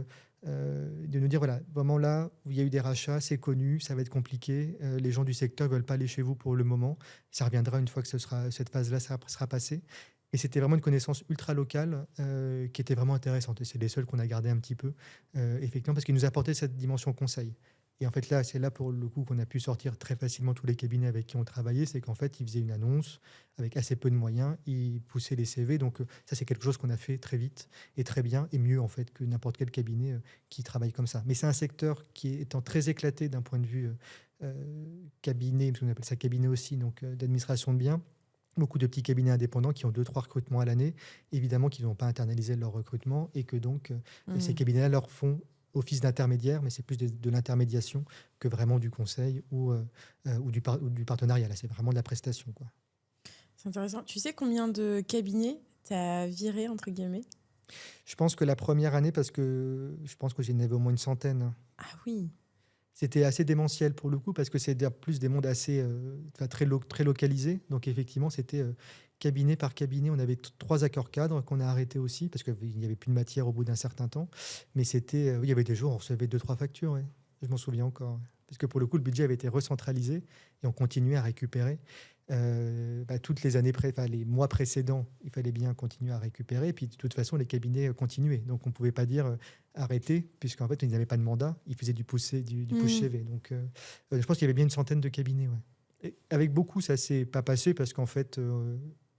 de nous dire, voilà, vraiment là, où il y a eu des rachats, c'est connu, ça va être compliqué. Les gens du secteur ne veulent pas aller chez vous pour le moment. Ça reviendra une fois que cette phase-là sera passée. Et c'était vraiment une connaissance ultra locale qui était vraiment intéressante. Et c'est les seuls qu'on a gardés un petit peu, effectivement, parce qu'ils nous apportaient cette dimension conseil. Et en fait, là, c'est là pour le coup qu'on a pu sortir très facilement tous les cabinets avec qui on travaillait. C'est qu'en fait, ils faisaient une annonce avec assez peu de moyens, ils poussaient les CV. Donc, ça, c'est quelque chose qu'on a fait très vite et très bien, et mieux en fait que n'importe quel cabinet qui travaille comme ça. Mais c'est un secteur qui est étant très éclaté d'un point de vue cabinet, parce qu'on appelle ça cabinet aussi, donc d'administration de biens. Beaucoup de petits cabinets indépendants qui ont 2-3 recrutements à l'année, évidemment qu'ils n'ont pas internalisé leur recrutement et que donc ces cabinets-là leur font office d'intermédiaire, mais c'est plus de l'intermédiation que vraiment du conseil ou du partenariat. Là, c'est vraiment de la prestation, quoi. C'est intéressant. Tu sais combien de cabinets tu as viré, entre guillemets? Je pense que la première année, parce que je pense que j'en avais au moins une centaine. Ah oui. C'était assez démentiel pour le coup, parce que c'est plus des mondes assez très localisés. Donc effectivement, c'était cabinet par cabinet. On avait 3 accords cadres qu'on a arrêtés aussi, parce qu'il n'y avait plus de matière au bout d'un certain temps. Mais c'était, il y avait des jours où on recevait 2-3 factures. Ouais. Je m'en souviens encore. Ouais. Parce que pour le coup, le budget avait été recentralisé et on continuait à récupérer. Toutes les années, les mois précédents, il fallait bien continuer à récupérer. Et puis, de toute façon, les cabinets continuaient. Donc, on ne pouvait pas dire arrêter, puisqu'en fait, ils n'avaient pas de mandat. Ils faisaient du push CV. Donc, je pense qu'il y avait bien une centaine de cabinets. Ouais. Et avec beaucoup, ça ne s'est pas passé parce qu'en fait,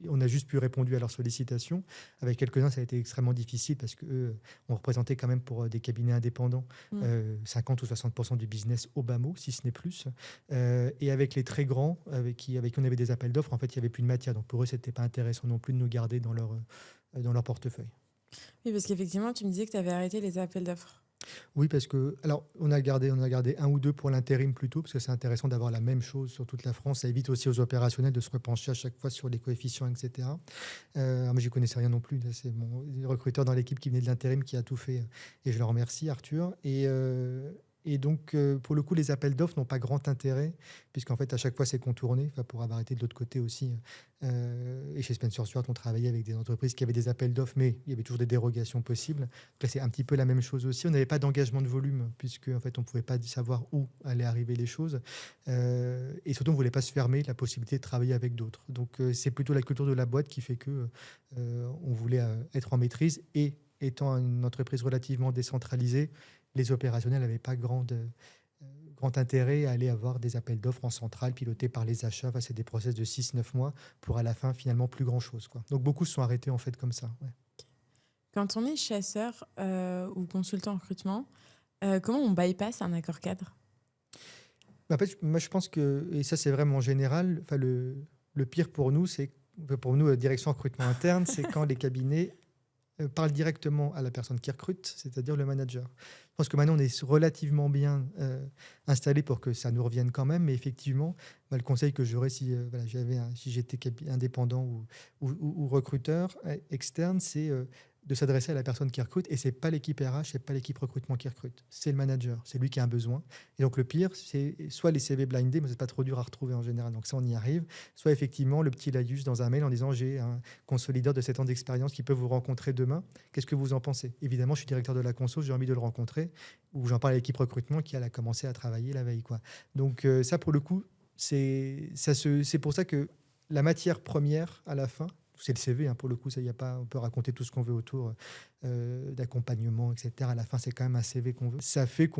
on a juste pu répondre à leurs sollicitations. Avec quelques-uns, ça a été extrêmement difficile parce qu'on représentait quand même pour des cabinets indépendants 50 ou 60% du business au bas mot, si ce n'est plus. Et avec les très grands, avec qui on avait des appels d'offres, en fait, il n'y avait plus de matière. Donc pour eux, ce n'était pas intéressant non plus de nous garder dans leur portefeuille. Oui, parce qu'effectivement, tu me disais que tu avais arrêté les appels d'offres. Oui, parce que alors on a gardé 1 ou 2 pour l'intérim plutôt, parce que c'est intéressant d'avoir la même chose sur toute la France. Ça évite aussi aux opérationnels de se repencher à chaque fois sur les coefficients, etc. Moi, je connaissais rien non plus. C'est mon recruteur dans l'équipe qui venait de l'intérim qui a tout fait, et je le remercie, Arthur. Et donc, pour le coup, les appels d'offres n'ont pas grand intérêt, puisqu'en fait, à chaque fois, c'est contourné, pour avoir été de l'autre côté aussi. Et chez Spencer Stuart, on travaillait avec des entreprises qui avaient des appels d'offres, mais il y avait toujours des dérogations possibles. Donc là, c'est un petit peu la même chose aussi. On n'avait pas d'engagement de volume, puisque en fait, on ne pouvait pas savoir où allaient arriver les choses. Et surtout, on ne voulait pas se fermer la possibilité de travailler avec d'autres. Donc, c'est plutôt la culture de la boîte qui fait qu'on voulait être en maîtrise et étant une entreprise relativement décentralisée, les opérationnels n'avaient pas grand intérêt à aller avoir des appels d'offres en centrale pilotés par les achats. Enfin, c'est des process de 6-9 mois pour à la fin finalement plus grand-chose, quoi. Donc beaucoup se sont arrêtés en fait comme ça. Ouais. Quand on est chasseur ou consultant en recrutement, comment on bypass un accord cadre? En fait, moi je pense que, et ça c'est vraiment général, enfin, le pire pour nous, la direction recrutement interne, c'est quand les cabinets parlent directement à la personne qui recrute, c'est-à-dire le manager. Je pense que maintenant, on est relativement bien installé pour que ça nous revienne quand même, mais effectivement, le conseil que j'aurais si j'étais indépendant ou recruteur externe, c'est de s'adresser à la personne qui recrute, et c'est pas l'équipe RH, c'est pas l'équipe recrutement qui recrute, c'est le manager, c'est lui qui a un besoin. Et donc le pire, c'est soit les CV blindés, mais c'est pas trop dur à retrouver en général, donc ça on y arrive, soit effectivement le petit laïus dans un mail en disant j'ai un consolideur de 7 ans d'expérience qui peut vous rencontrer demain, qu'est-ce que vous en pensez? Évidemment, je suis directeur de la conso, j'ai envie de le rencontrer, ou j'en parle à l'équipe recrutement qui elle a commencé à travailler la veille, quoi. Donc ça pour le coup, c'est pour ça que la matière première à la fin, c'est le CV, hein, pour le coup, ça, y a pas, on peut raconter tout ce qu'on veut autour d'accompagnement, etc. À la fin, c'est quand même un CV qu'on veut. Ça fait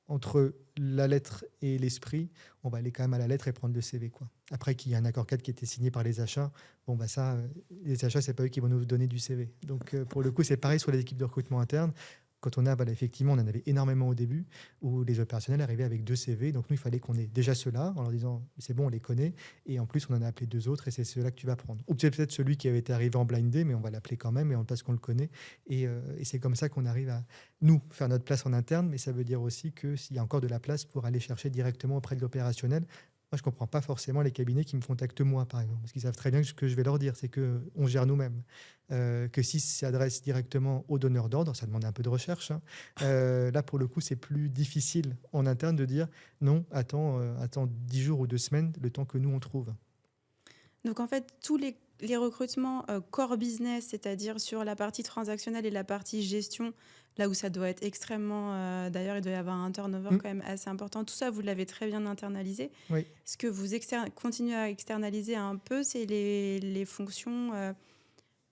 entre la lettre et l'esprit, on va aller quand même à la lettre et prendre le CV, quoi. Après qu'il y a un accord cadre qui a été signé par les achats, bon, bah ça, les achats, c'est pas eux qui vont nous donner du CV. Donc, pour le coup, c'est pareil sur les équipes de recrutement interne. Quand on a, effectivement, on en avait énormément au début, où les opérationnels arrivaient avec 2 CV. Donc nous, il fallait qu'on ait déjà ceux-là, en leur disant, c'est bon, on les connaît. Et en plus, on en a appelé 2 autres, et c'est ceux-là que tu vas prendre. Ou peut-être celui qui avait été arrivé en blindé, mais on va l'appeler quand même, parce qu'on le connaît. Et c'est comme ça qu'on arrive à, nous, faire notre place en interne. Mais ça veut dire aussi que s'il y a encore de la place pour aller chercher directement auprès de l'opérationnel, moi, je ne comprends pas forcément les cabinets qui me contactent moi, par exemple, parce qu'ils savent très bien que ce que je vais leur dire, c'est qu'on gère nous-mêmes. Que si ça s'adresse directement au donneur d'ordre, ça demande un peu de recherche, hein. Là, pour le coup, c'est plus difficile en interne de dire non, attends 10 jours ou 2 semaines, le temps que nous, on trouve. Donc en fait, tous les recrutements core business, c'est-à-dire sur la partie transactionnelle et la partie gestion, là où ça doit être extrêmement... D'ailleurs, il doit y avoir un turnover quand même assez important. Tout ça, vous l'avez très bien internalisé. Oui. Ce que vous continuez à externaliser un peu, c'est les fonctions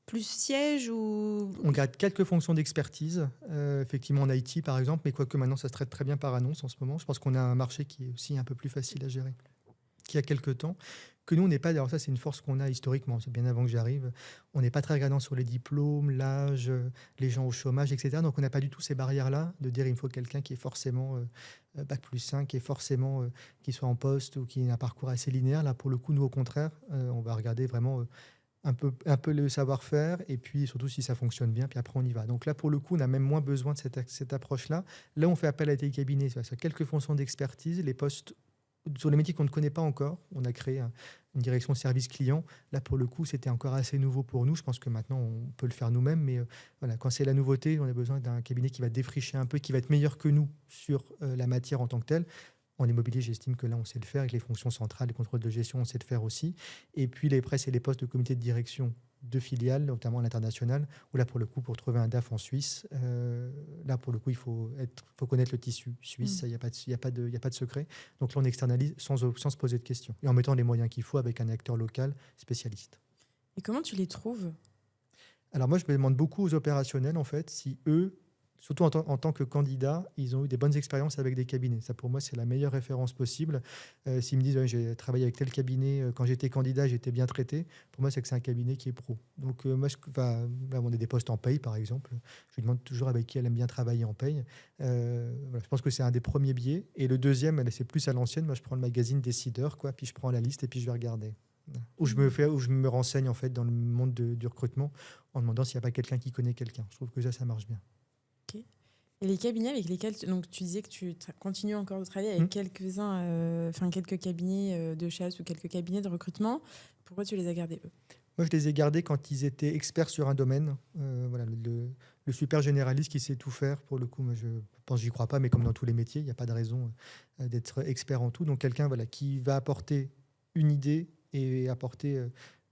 plus siège ou... On garde quelques fonctions d'expertise, effectivement en IT par exemple, mais quoique maintenant ça se traite très bien par annonce en ce moment. Je pense qu'on a un marché qui est aussi un peu plus facile à gérer qu'il y a quelques temps. Que nous, on n'est pas... Alors ça, c'est une force qu'on a historiquement, c'est bien avant que j'arrive. On n'est pas très regardant sur les diplômes, l'âge, les gens au chômage, etc. Donc on n'a pas du tout ces barrières-là de dire il me faut quelqu'un qui est forcément Bac+5, qui est forcément qui soit en poste ou qui ait un parcours assez linéaire. Là, pour le coup, nous, au contraire, on va regarder vraiment... un peu le savoir-faire, et puis surtout si ça fonctionne bien, puis après on y va. Donc là, pour le coup, on a même moins besoin de cette approche-là. Là, on fait appel à des cabinets sur quelques fonctions d'expertise, les postes sur les métiers qu'on ne connaît pas encore. On a créé une direction service client. Là, pour le coup, c'était encore assez nouveau pour nous. Je pense que maintenant, on peut le faire nous-mêmes, mais voilà, quand c'est la nouveauté, on a besoin d'un cabinet qui va défricher un peu, qui va être meilleur que nous sur la matière en tant que telle. En immobilier, j'estime que là, on sait le faire. Avec les fonctions centrales, les contrôles de gestion, on sait le faire aussi. Et puis, les presse et les postes de comité de direction de filiales, notamment à l'international, où là, pour le coup, pour trouver un DAF en Suisse, là, pour le coup, il faut connaître le tissu suisse. Il n'y a pas de secret. Donc là, on externalise sans se poser de questions. Et en mettant les moyens qu'il faut avec un acteur local spécialiste. Et comment tu les trouves? Alors moi, je me demande beaucoup aux opérationnels, en fait, si eux, surtout en tant que candidat, ils ont eu des bonnes expériences avec des cabinets. Ça, pour moi, c'est la meilleure référence possible. S'ils me disent ouais, j'ai travaillé avec tel cabinet, quand j'étais candidat, j'étais bien traité, pour moi, c'est que c'est un cabinet qui est pro. Donc, moi, on a des postes en paye, par exemple. Je lui demande toujours avec qui elle aime bien travailler en paye. Voilà, je pense que c'est un des premiers biais. Et le deuxième, c'est plus à l'ancienne. Moi, je prends le magazine Décideur, quoi, puis je prends la liste et puis je vais regarder. Où je me renseigne, en fait, dans le monde du recrutement en demandant s'il n'y a pas quelqu'un qui connaît quelqu'un. Je trouve que ça marche bien. Et les cabinets avec lesquels, donc tu disais que tu continues encore de travailler avec quelques cabinets de chasse ou quelques cabinets de recrutement. Pourquoi tu les as gardés, eux? Moi, je les ai gardés quand ils étaient experts sur un domaine. Voilà, le super généraliste qui sait tout faire, pour le coup, moi, je pense, j'y crois pas, mais comme dans tous les métiers, il n'y a pas de raison d'être expert en tout. Donc, quelqu'un qui va apporter une idée et apporter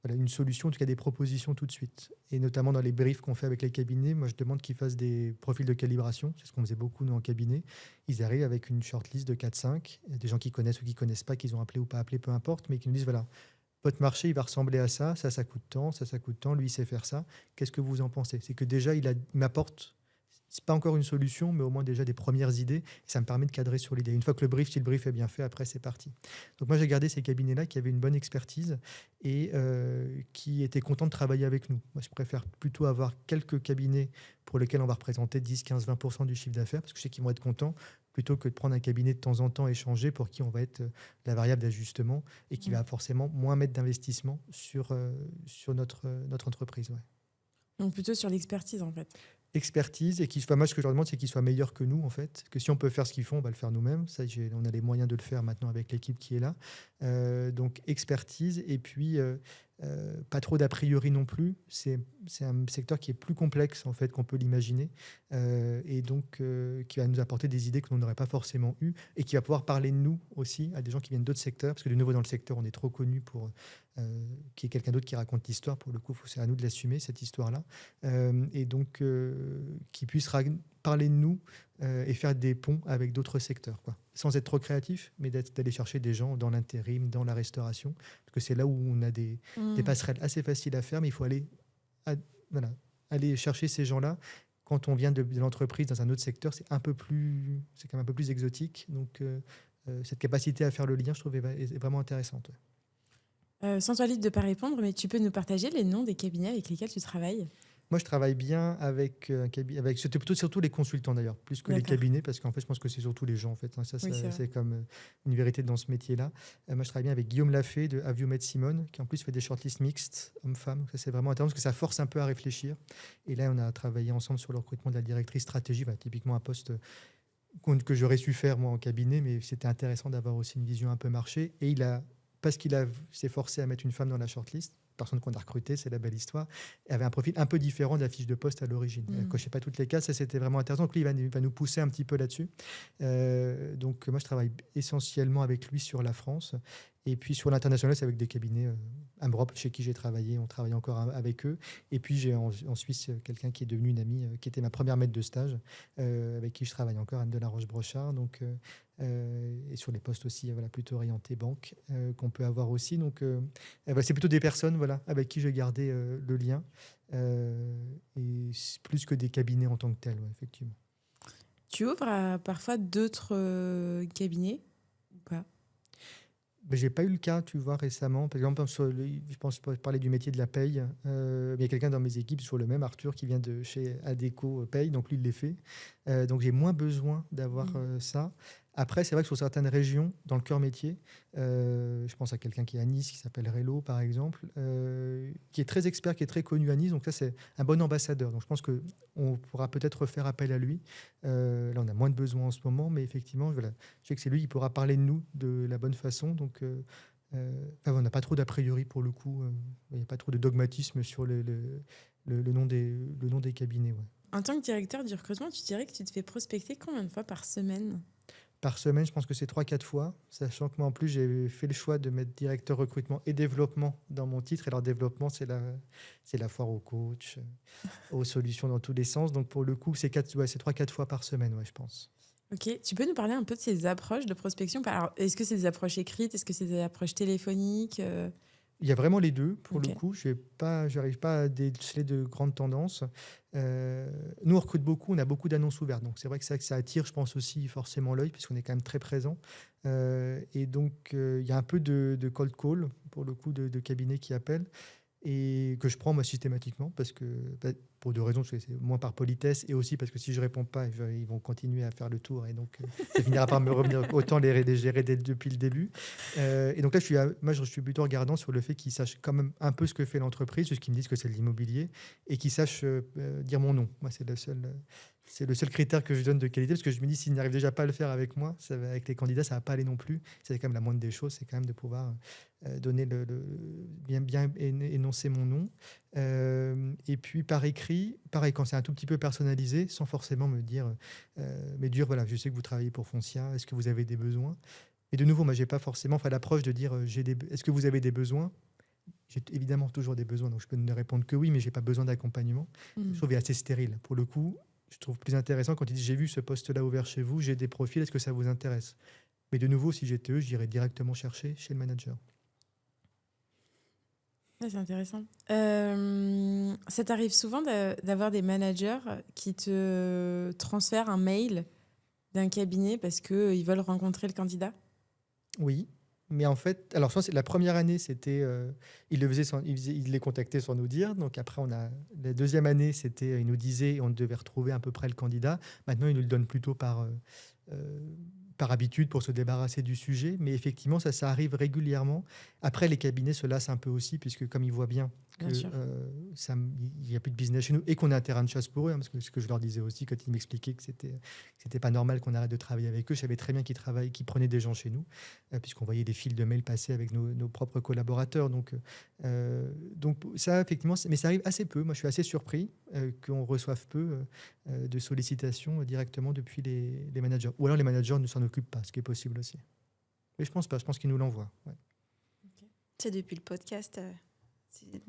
une solution, en tout cas des propositions tout de suite. Et notamment dans les briefs qu'on fait avec les cabinets, moi je demande qu'ils fassent des profils de calibration, c'est ce qu'on faisait beaucoup nous en cabinet. Ils arrivent avec une shortlist de 4-5, des gens qui connaissent ou qui ne connaissent pas, qu'ils ont appelé ou pas appelé, peu importe, mais qui nous disent voilà, votre marché il va ressembler à ça, ça coûte tant, ça coûte tant, lui il sait faire ça, qu'est-ce que vous en pensez? C'est que déjà il m'apporte c'est pas encore une solution, mais au moins déjà des premières idées. Et ça me permet de cadrer sur l'idée. Une fois que si le brief est bien fait, après, c'est parti. Donc moi, j'ai gardé ces cabinets-là qui avaient une bonne expertise et qui étaient contents de travailler avec nous. Moi, je préfère plutôt avoir quelques cabinets pour lesquels on va représenter 10, 15, 20% du chiffre d'affaires, parce que je sais qu'ils vont être contents, plutôt que de prendre un cabinet de temps en temps échangé pour qui on va être la variable d'ajustement et qui va forcément moins mettre d'investissement sur notre entreprise. Ouais. Donc plutôt sur l'expertise en fait. Expertise et moi ce que je leur demande c'est qu'ils soient meilleurs que nous en fait, que si on peut faire ce qu'ils font on va le faire nous-mêmes, ça on a les moyens de le faire maintenant avec l'équipe qui est là, donc expertise et puis pas trop d'a priori non plus, c'est un secteur qui est plus complexe en fait qu'on peut l'imaginer et donc qui va nous apporter des idées que l'on n'aurait pas forcément eues et qui va pouvoir parler de nous aussi à des gens qui viennent d'autres secteurs, parce que de nouveau dans le secteur on est trop connu pour qu'il y ait quelqu'un d'autre qui raconte l'histoire. Pour le coup, c'est à nous de l'assumer, cette histoire-là. Et donc, qui puisse parler de nous et faire des ponts avec d'autres secteurs, quoi. Sans être trop créatif, mais d'aller chercher des gens dans l'intérim, dans la restauration, parce que c'est là où on a des passerelles assez faciles à faire, mais il faut aller chercher ces gens-là. Quand on vient de l'entreprise dans un autre secteur, c'est quand même un peu plus exotique. Donc, cette capacité à faire le lien, je trouve, est vraiment intéressante. Sans toi libre de ne pas répondre, mais tu peux nous partager les noms des cabinets avec lesquels tu travailles? Moi, je travaille bien avec un cabinet, c'était plutôt surtout les consultants d'ailleurs, plus que les cabinets, parce qu'en fait, je pense que c'est surtout les gens. En fait, c'est comme une vérité dans ce métier-là. Moi, je travaille bien avec Guillaume Lafay de Have You Met Simone, qui en plus fait des shortlists mixtes, hommes-femmes. Ça, c'est vraiment intéressant parce que ça force un peu à réfléchir. Et là, on a travaillé ensemble sur le recrutement de la directrice stratégie, typiquement un poste que j'aurais su faire moi en cabinet, mais c'était intéressant d'avoir aussi une vision un peu marché. Et parce qu'il s'est forcé à mettre une femme dans la shortlist, personne qu'on a recrutée, c'est la belle histoire, avait un profil un peu différent de la fiche de poste à l'origine. Elle ne cochait pas toutes les cases, ça c'était vraiment intéressant. Donc lui, il va nous pousser un petit peu là-dessus. Donc moi, je travaille essentiellement avec lui sur la France. Et puis sur l'international, c'est avec des cabinets Ambrop, chez qui j'ai travaillé, on travaille encore avec eux. Et puis j'ai en Suisse quelqu'un qui est devenu une amie, qui était ma première maître de stage, avec qui je travaille encore, Anne de la Roche-Brochard. Donc, et sur les postes aussi plutôt orientés banque qu'on peut avoir aussi. Donc c'est plutôt des personnes avec qui j'ai gardé le lien, et plus que des cabinets en tant que tels, effectivement. Tu ouvres parfois d'autres cabinets ou pas? J'ai pas eu le cas, tu vois, récemment. Par exemple, je pense parler du métier de la paye. Il y a quelqu'un dans mes équipes sur le même, Arthur, qui vient de chez Adecco Paye, donc lui, il les fait. Donc j'ai moins besoin d'avoir ça. Après, c'est vrai que sur certaines régions, dans le cœur métier, je pense à quelqu'un qui est à Nice, qui s'appelle Rélo, par exemple, qui est très expert, qui est très connu à Nice. Donc ça, c'est un bon ambassadeur. Donc je pense qu'on pourra peut-être faire appel à lui. Là, on a moins de besoins en ce moment, mais effectivement, je sais que c'est lui qui pourra parler de nous de la bonne façon. Donc on n'a pas trop d'a priori pour le coup. Il n'y a pas trop de dogmatisme sur le nom des cabinets. Ouais. En tant que directeur du recrutement, tu dirais que tu te fais prospecter combien de fois par semaine? Par semaine, je pense que c'est 3-4 fois, sachant que moi, en plus, j'ai fait le choix de mettre directeur recrutement et développement dans mon titre. Et alors, développement, c'est la foire aux coachs, aux solutions dans tous les sens. Donc, pour le coup, c'est 3-4 fois par semaine, je pense. Ok, tu peux nous parler un peu de ces approches de prospection? Alors, est-ce que c'est des approches écrites? Est-ce que c'est des approches téléphoniques? Il y a vraiment les deux, pour le coup. Je n'arrive pas à déceler de grandes tendances. Nous, on recrute beaucoup, on a beaucoup d'annonces ouvertes. Donc, c'est vrai que ça attire, je pense, aussi forcément l'œil, puisqu'on est quand même très présent. Et donc, il y a un peu de cold call, pour le coup, de cabinets qui appellent, et que je prends moi systématiquement, parce que pour deux raisons, c'est moins par politesse, et aussi parce que si je réponds pas, ils vont continuer à faire le tour, et donc ça finira par me revenir. Autant les gérer depuis le début. Et donc là, je suis plutôt regardant sur le fait qu'ils sachent quand même un peu ce que fait l'entreprise, parce qu'ils me disent que c'est de l'immobilier, et qu'ils sachent dire mon nom. Moi, c'est le seul critère que je donne de qualité, parce que je me dis, s'ils n'arrivent déjà pas à le faire avec moi, avec les candidats, ça va pas aller non plus. C'est quand même la moindre des choses, c'est quand même de pouvoir donner bien énoncer mon nom. Et puis par écrit, pareil, quand c'est un tout petit peu personnalisé, sans forcément me dire, voilà, je sais que vous travaillez pour Foncia, est-ce que vous avez des besoins? Et de nouveau, moi, j'ai pas forcément fait l'approche de dire, est-ce que vous avez des besoins? J'ai évidemment toujours des besoins, donc je peux ne répondre que oui, mais j'ai pas besoin d'accompagnement. Je trouve assez stérile. Pour le coup, je trouve plus intéressant quand ils disent, j'ai vu ce poste-là ouvert chez vous, j'ai des profils, est-ce que ça vous intéresse? Mais de nouveau, si j'étais eux, j'irais directement chercher chez le manager. Ouais, c'est intéressant. Ça t'arrive souvent d'avoir des managers qui te transfèrent un mail d'un cabinet parce qu'ils veulent rencontrer le candidat? Oui, mais en fait, alors soit c'est la première année, c'était, ils le faisaient ils les contactaient sans nous dire. Donc après, la deuxième année, c'était, ils nous disaient, et on devait retrouver à peu près le candidat. Maintenant, ils nous le donnent plutôt euh, par habitude pour se débarrasser du sujet. Mais effectivement, ça arrive régulièrement. Après, les cabinets se lassent un peu aussi, puisque comme ils voient bien Bien que sûr. il n'y a plus de business chez nous et qu'on a un terrain de chasse pour eux, hein, parce que ce que je leur disais aussi quand ils m'expliquaient que c'était pas normal qu'on arrête de travailler avec eux. Je savais très bien qu'ils prenaient des gens chez nous, puisqu'on voyait des fils de mails passer avec nos propres collaborateurs. Donc ça, effectivement, mais ça arrive assez peu. Moi, je suis assez surpris qu'on reçoive peu de sollicitations directement depuis les managers. Ou alors les managers ne s'en occupent pas, ce qui est possible aussi. Mais je pense pas, je pense qu'ils nous l'envoient. Ouais. C'est depuis le podcast,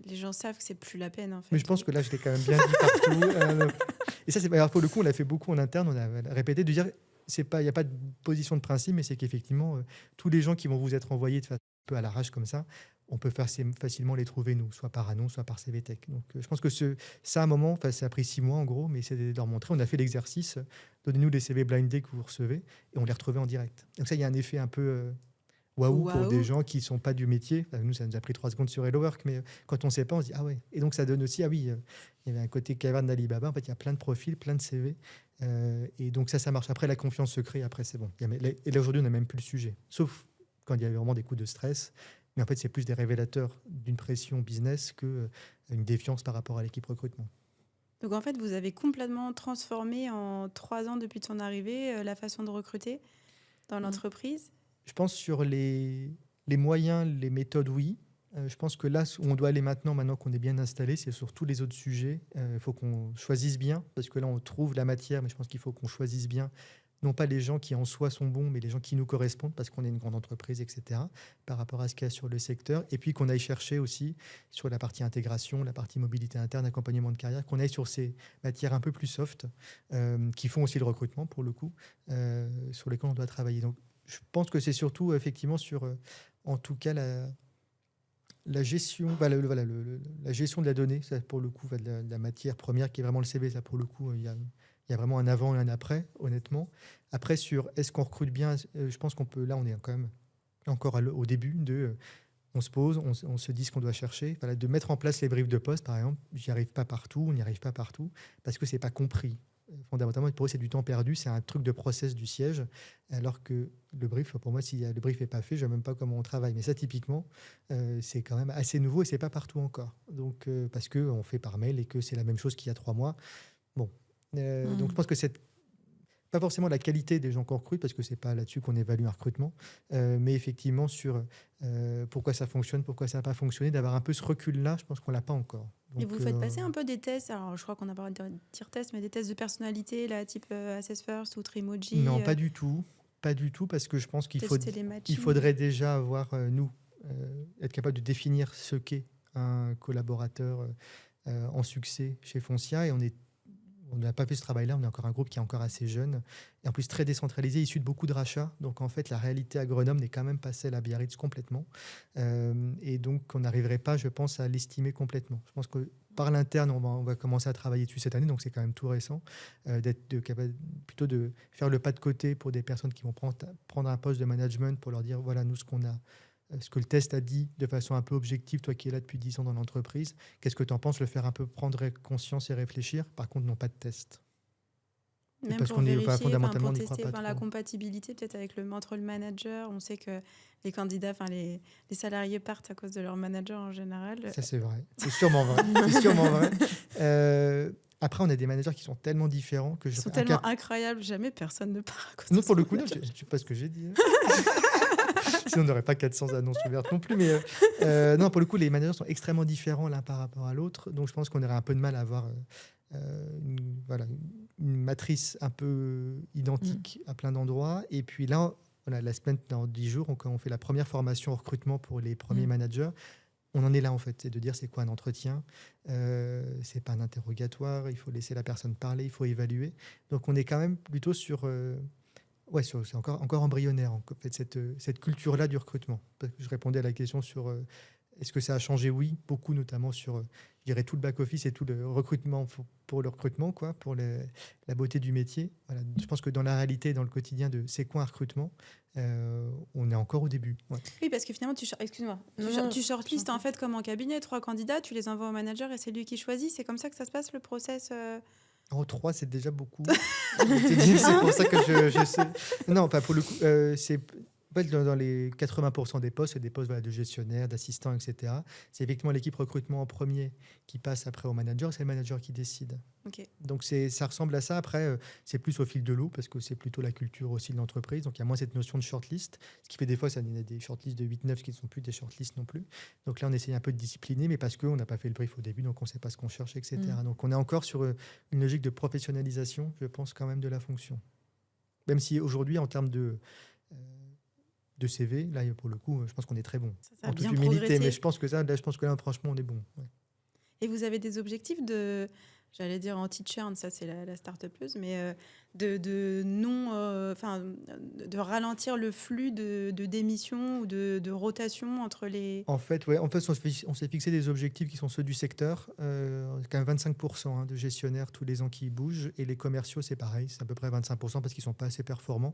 les gens savent que c'est plus la peine en fait. Mais je pense que là, je l'ai quand même bien dit partout. Et ça, alors pour le coup, on l'a fait beaucoup en interne. On a répété de dire, il n'y a pas de position de principe, mais c'est qu'effectivement, tous les gens qui vont vous être envoyés de façon un peu à l'arrache comme ça, on peut facilement les trouver, nous, soit par annonce, soit par CVTech. Donc, je pense que ça, à un moment, ça a pris 6 mois en gros, mais c'est de leur montrer. On a fait l'exercice, donnez-nous les CV blindés que vous recevez, et on les retrouvait en direct. Donc ça, il y a un effet un peu waouh pour des gens qui ne sont pas du métier. Enfin, nous, ça nous a pris 3 secondes sur Hello Work, mais quand on ne sait pas, on se dit ah ouais. Et donc, ça donne aussi, ah oui, il y avait un côté caverne d'Alibaba. En fait, il y a plein de profils, plein de CV. Et donc, ça marche. Après, la confiance se crée, après, c'est bon. Et là, aujourd'hui, on n'a même plus le sujet. Sauf quand il y avait vraiment des coups de stress. Mais en fait, c'est plus des révélateurs d'une pression business qu'une défiance par rapport à l'équipe recrutement. Donc en fait, vous avez complètement transformé en 3 ans depuis ton arrivée la façon de recruter dans l'entreprise. Je pense sur les moyens, les méthodes, oui. Je pense que là où on doit aller maintenant qu'on est bien installé, c'est sur tous les autres sujets. Il faut qu'on choisisse bien, parce que là, on trouve la matière, mais je pense qu'il faut qu'on choisisse bien, non pas les gens qui en soi sont bons, mais les gens qui nous correspondent, parce qu'on est une grande entreprise, etc., par rapport à ce qu'il y a sur le secteur. Et puis qu'on aille chercher aussi sur la partie intégration, la partie mobilité interne, accompagnement de carrière, qu'on aille sur ces matières un peu plus soft, qui font aussi le recrutement, pour le coup, sur lesquelles on doit travailler. Donc, je pense que c'est surtout effectivement sur, en tout cas, la gestion, la gestion de la donnée, ça, pour le coup, de la matière première qui est vraiment le CV, ça pour le coup, il y a vraiment un avant et un après, honnêtement. Après, sur est-ce qu'on recrute bien, je pense qu'on peut, là, on est quand même encore au début on se pose, on se dit ce qu'on doit chercher. De mettre en place les briefs de poste, par exemple, j'y arrive pas partout, on n'y arrive pas partout, parce que c'est pas compris. Fondamentalement, pour eux, c'est du temps perdu, c'est un truc de process du siège, alors que le brief, pour moi, si le brief n'est pas fait, je ne sais même pas comment on travaille. Mais ça, typiquement, c'est quand même assez nouveau et ce n'est pas partout encore. Donc, parce qu'on fait par mail et que c'est la même chose qu'il y a 3 mois. Bon. Donc, je pense que c'est pas forcément la qualité des gens qu'on recrute, parce que ce n'est pas là-dessus qu'on évalue un recrutement, mais effectivement sur pourquoi ça fonctionne, pourquoi ça n'a pas fonctionné, d'avoir un peu ce recul-là, je pense qu'on ne l'a pas encore. Donc, et vous faites passer un peu des tests, alors je crois qu'on n'a pas le droit de dire tests, mais des tests de personnalité, là, type Assess First ou Trimoji. Non, pas du tout. Pas du tout, parce que je pense qu'il faudrait déjà avoir, être capable de définir ce qu'est un collaborateur en succès chez Foncia. Et on n'a pas fait ce travail-là, on est encore un groupe qui est encore assez jeune, et en plus très décentralisé, issu de beaucoup de rachats. Donc en fait, la réalité à Grenoble n'est quand même pas celle à Biarritz complètement. Et donc on n'arriverait pas, je pense, à l'estimer complètement. Je pense que par l'interne, on va commencer à travailler dessus cette année, donc c'est quand même tout récent, plutôt de faire le pas de côté pour des personnes qui vont prendre un poste de management, pour leur dire, voilà, nous, ce que le test a dit de façon un peu objective, toi qui es là depuis 10 ans dans l'entreprise, qu'est-ce que tu en penses, le faire un peu prendre conscience et réfléchir. Par contre, non, pas de test. Même parce pour qu'on vérifier, fondamentalement, pour on n'y croit tester pas la trop. compatibilité peut-être entre le manager. On sait que les candidats, les salariés partent à cause de leur manager en général. Ça, c'est vrai. C'est sûrement vrai. C'est sûrement vrai. Après, on a des managers qui sont tellement différents que Ils sont tellement incroyables, jamais personne ne part à cause non, de pour le son coup, non, je ne sais pas ce que j'ai dit. Sinon, on n'aurait pas 400 annonces ouvertes non plus. Mais non, pour le coup, les managers sont extrêmement différents l'un par rapport à l'autre. Donc, je pense qu'on aurait un peu de mal à avoir une matrice un peu identique à plein d'endroits. Et puis là, la semaine, dans 10 jours, quand on fait la première formation au recrutement pour les premiers managers, on en est là, en fait. C'est de dire c'est quoi un entretien. C'est pas un interrogatoire. Il faut laisser la personne parler. Il faut évaluer. Donc, on est quand même plutôt sur... c'est encore embryonnaire, en fait, cette culture-là du recrutement. Parce que je répondais à la question sur Est-ce que ça a changé? Oui, beaucoup, notamment sur, je dirais, tout le back-office et tout le recrutement pour le recrutement, quoi, pour la beauté du métier. Voilà. Je pense que dans la réalité, dans le quotidien de c'est quoi un recrutement, on est encore au début. Ouais. Oui, parce que finalement, tu shortlistes en fait comme en cabinet, 3 candidats, tu les envoies au manager et c'est lui qui choisit. C'est comme ça que ça se passe le process. En 3, c'est déjà beaucoup. C'est pour ça que je sais. Non, pas pour le coup. C'est. En fait, dans les 80% des postes, c'est des postes, voilà, de gestionnaire, d'assistant, etc. C'est effectivement l'équipe recrutement en premier qui passe après au manager. C'est le manager qui décide. Ok. Donc ça ressemble à ça. Après, c'est plus au fil de l'eau parce que c'est plutôt la culture aussi de l'entreprise. Donc il y a moins cette notion de shortlist. Ce qui fait des fois, ça, il y a des shortlists de 8-9 qui ne sont plus des shortlists non plus. Donc là, on essaye un peu de discipliner, mais parce qu'on n'a pas fait le brief au début, donc on ne sait pas ce qu'on cherche, etc. Donc on est encore sur une logique de professionnalisation, je pense, quand même, de la fonction. Même si aujourd'hui, en termes de CV, là, pour le coup, je pense qu'on est très bon. Ça a En toute bien humilité, progressé. mais je pense que là, franchement, on est bon. Ouais. Et vous avez des objectifs de, j'allais dire anti-churn, ça c'est la start-upeuse, mais de non, de ralentir le flux de démissions ou de rotation entre les... En fait, on s'est fixé des objectifs qui sont ceux du secteur. Quand même 25% de gestionnaires tous les ans qui bougent. Et les commerciaux, c'est pareil, c'est à peu près 25% parce qu'ils ne sont pas assez performants.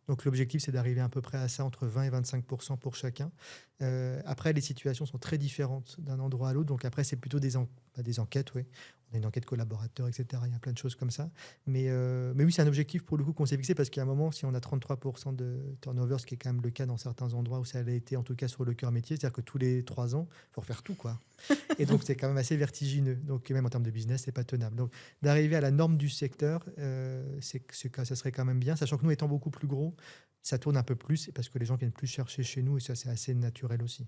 Donc l'objectif, c'est d'arriver à peu près à ça, entre 20 et 25% pour chacun. Après, les situations sont très différentes d'un endroit à l'autre. Donc après, c'est plutôt des enquêtes, oui. On a une enquête collaborateur, etc. Il y a plein de choses comme ça. Mais oui, c'est un objectif pour le coup qu'on s'est fixé parce qu'à un moment, si on a 33% de turnover, ce qui est quand même le cas dans certains endroits où ça a été en tout cas sur le cœur métier, c'est-à-dire que tous les 3 ans, il faut refaire tout, quoi. Et donc, c'est quand même assez vertigineux. Donc, même en termes de business, c'est pas tenable. Donc, d'arriver à la norme du secteur, ça serait quand même bien, sachant que nous, étant beaucoup plus gros, ça tourne un peu plus parce que les gens viennent plus chercher chez nous et ça, c'est assez naturel aussi.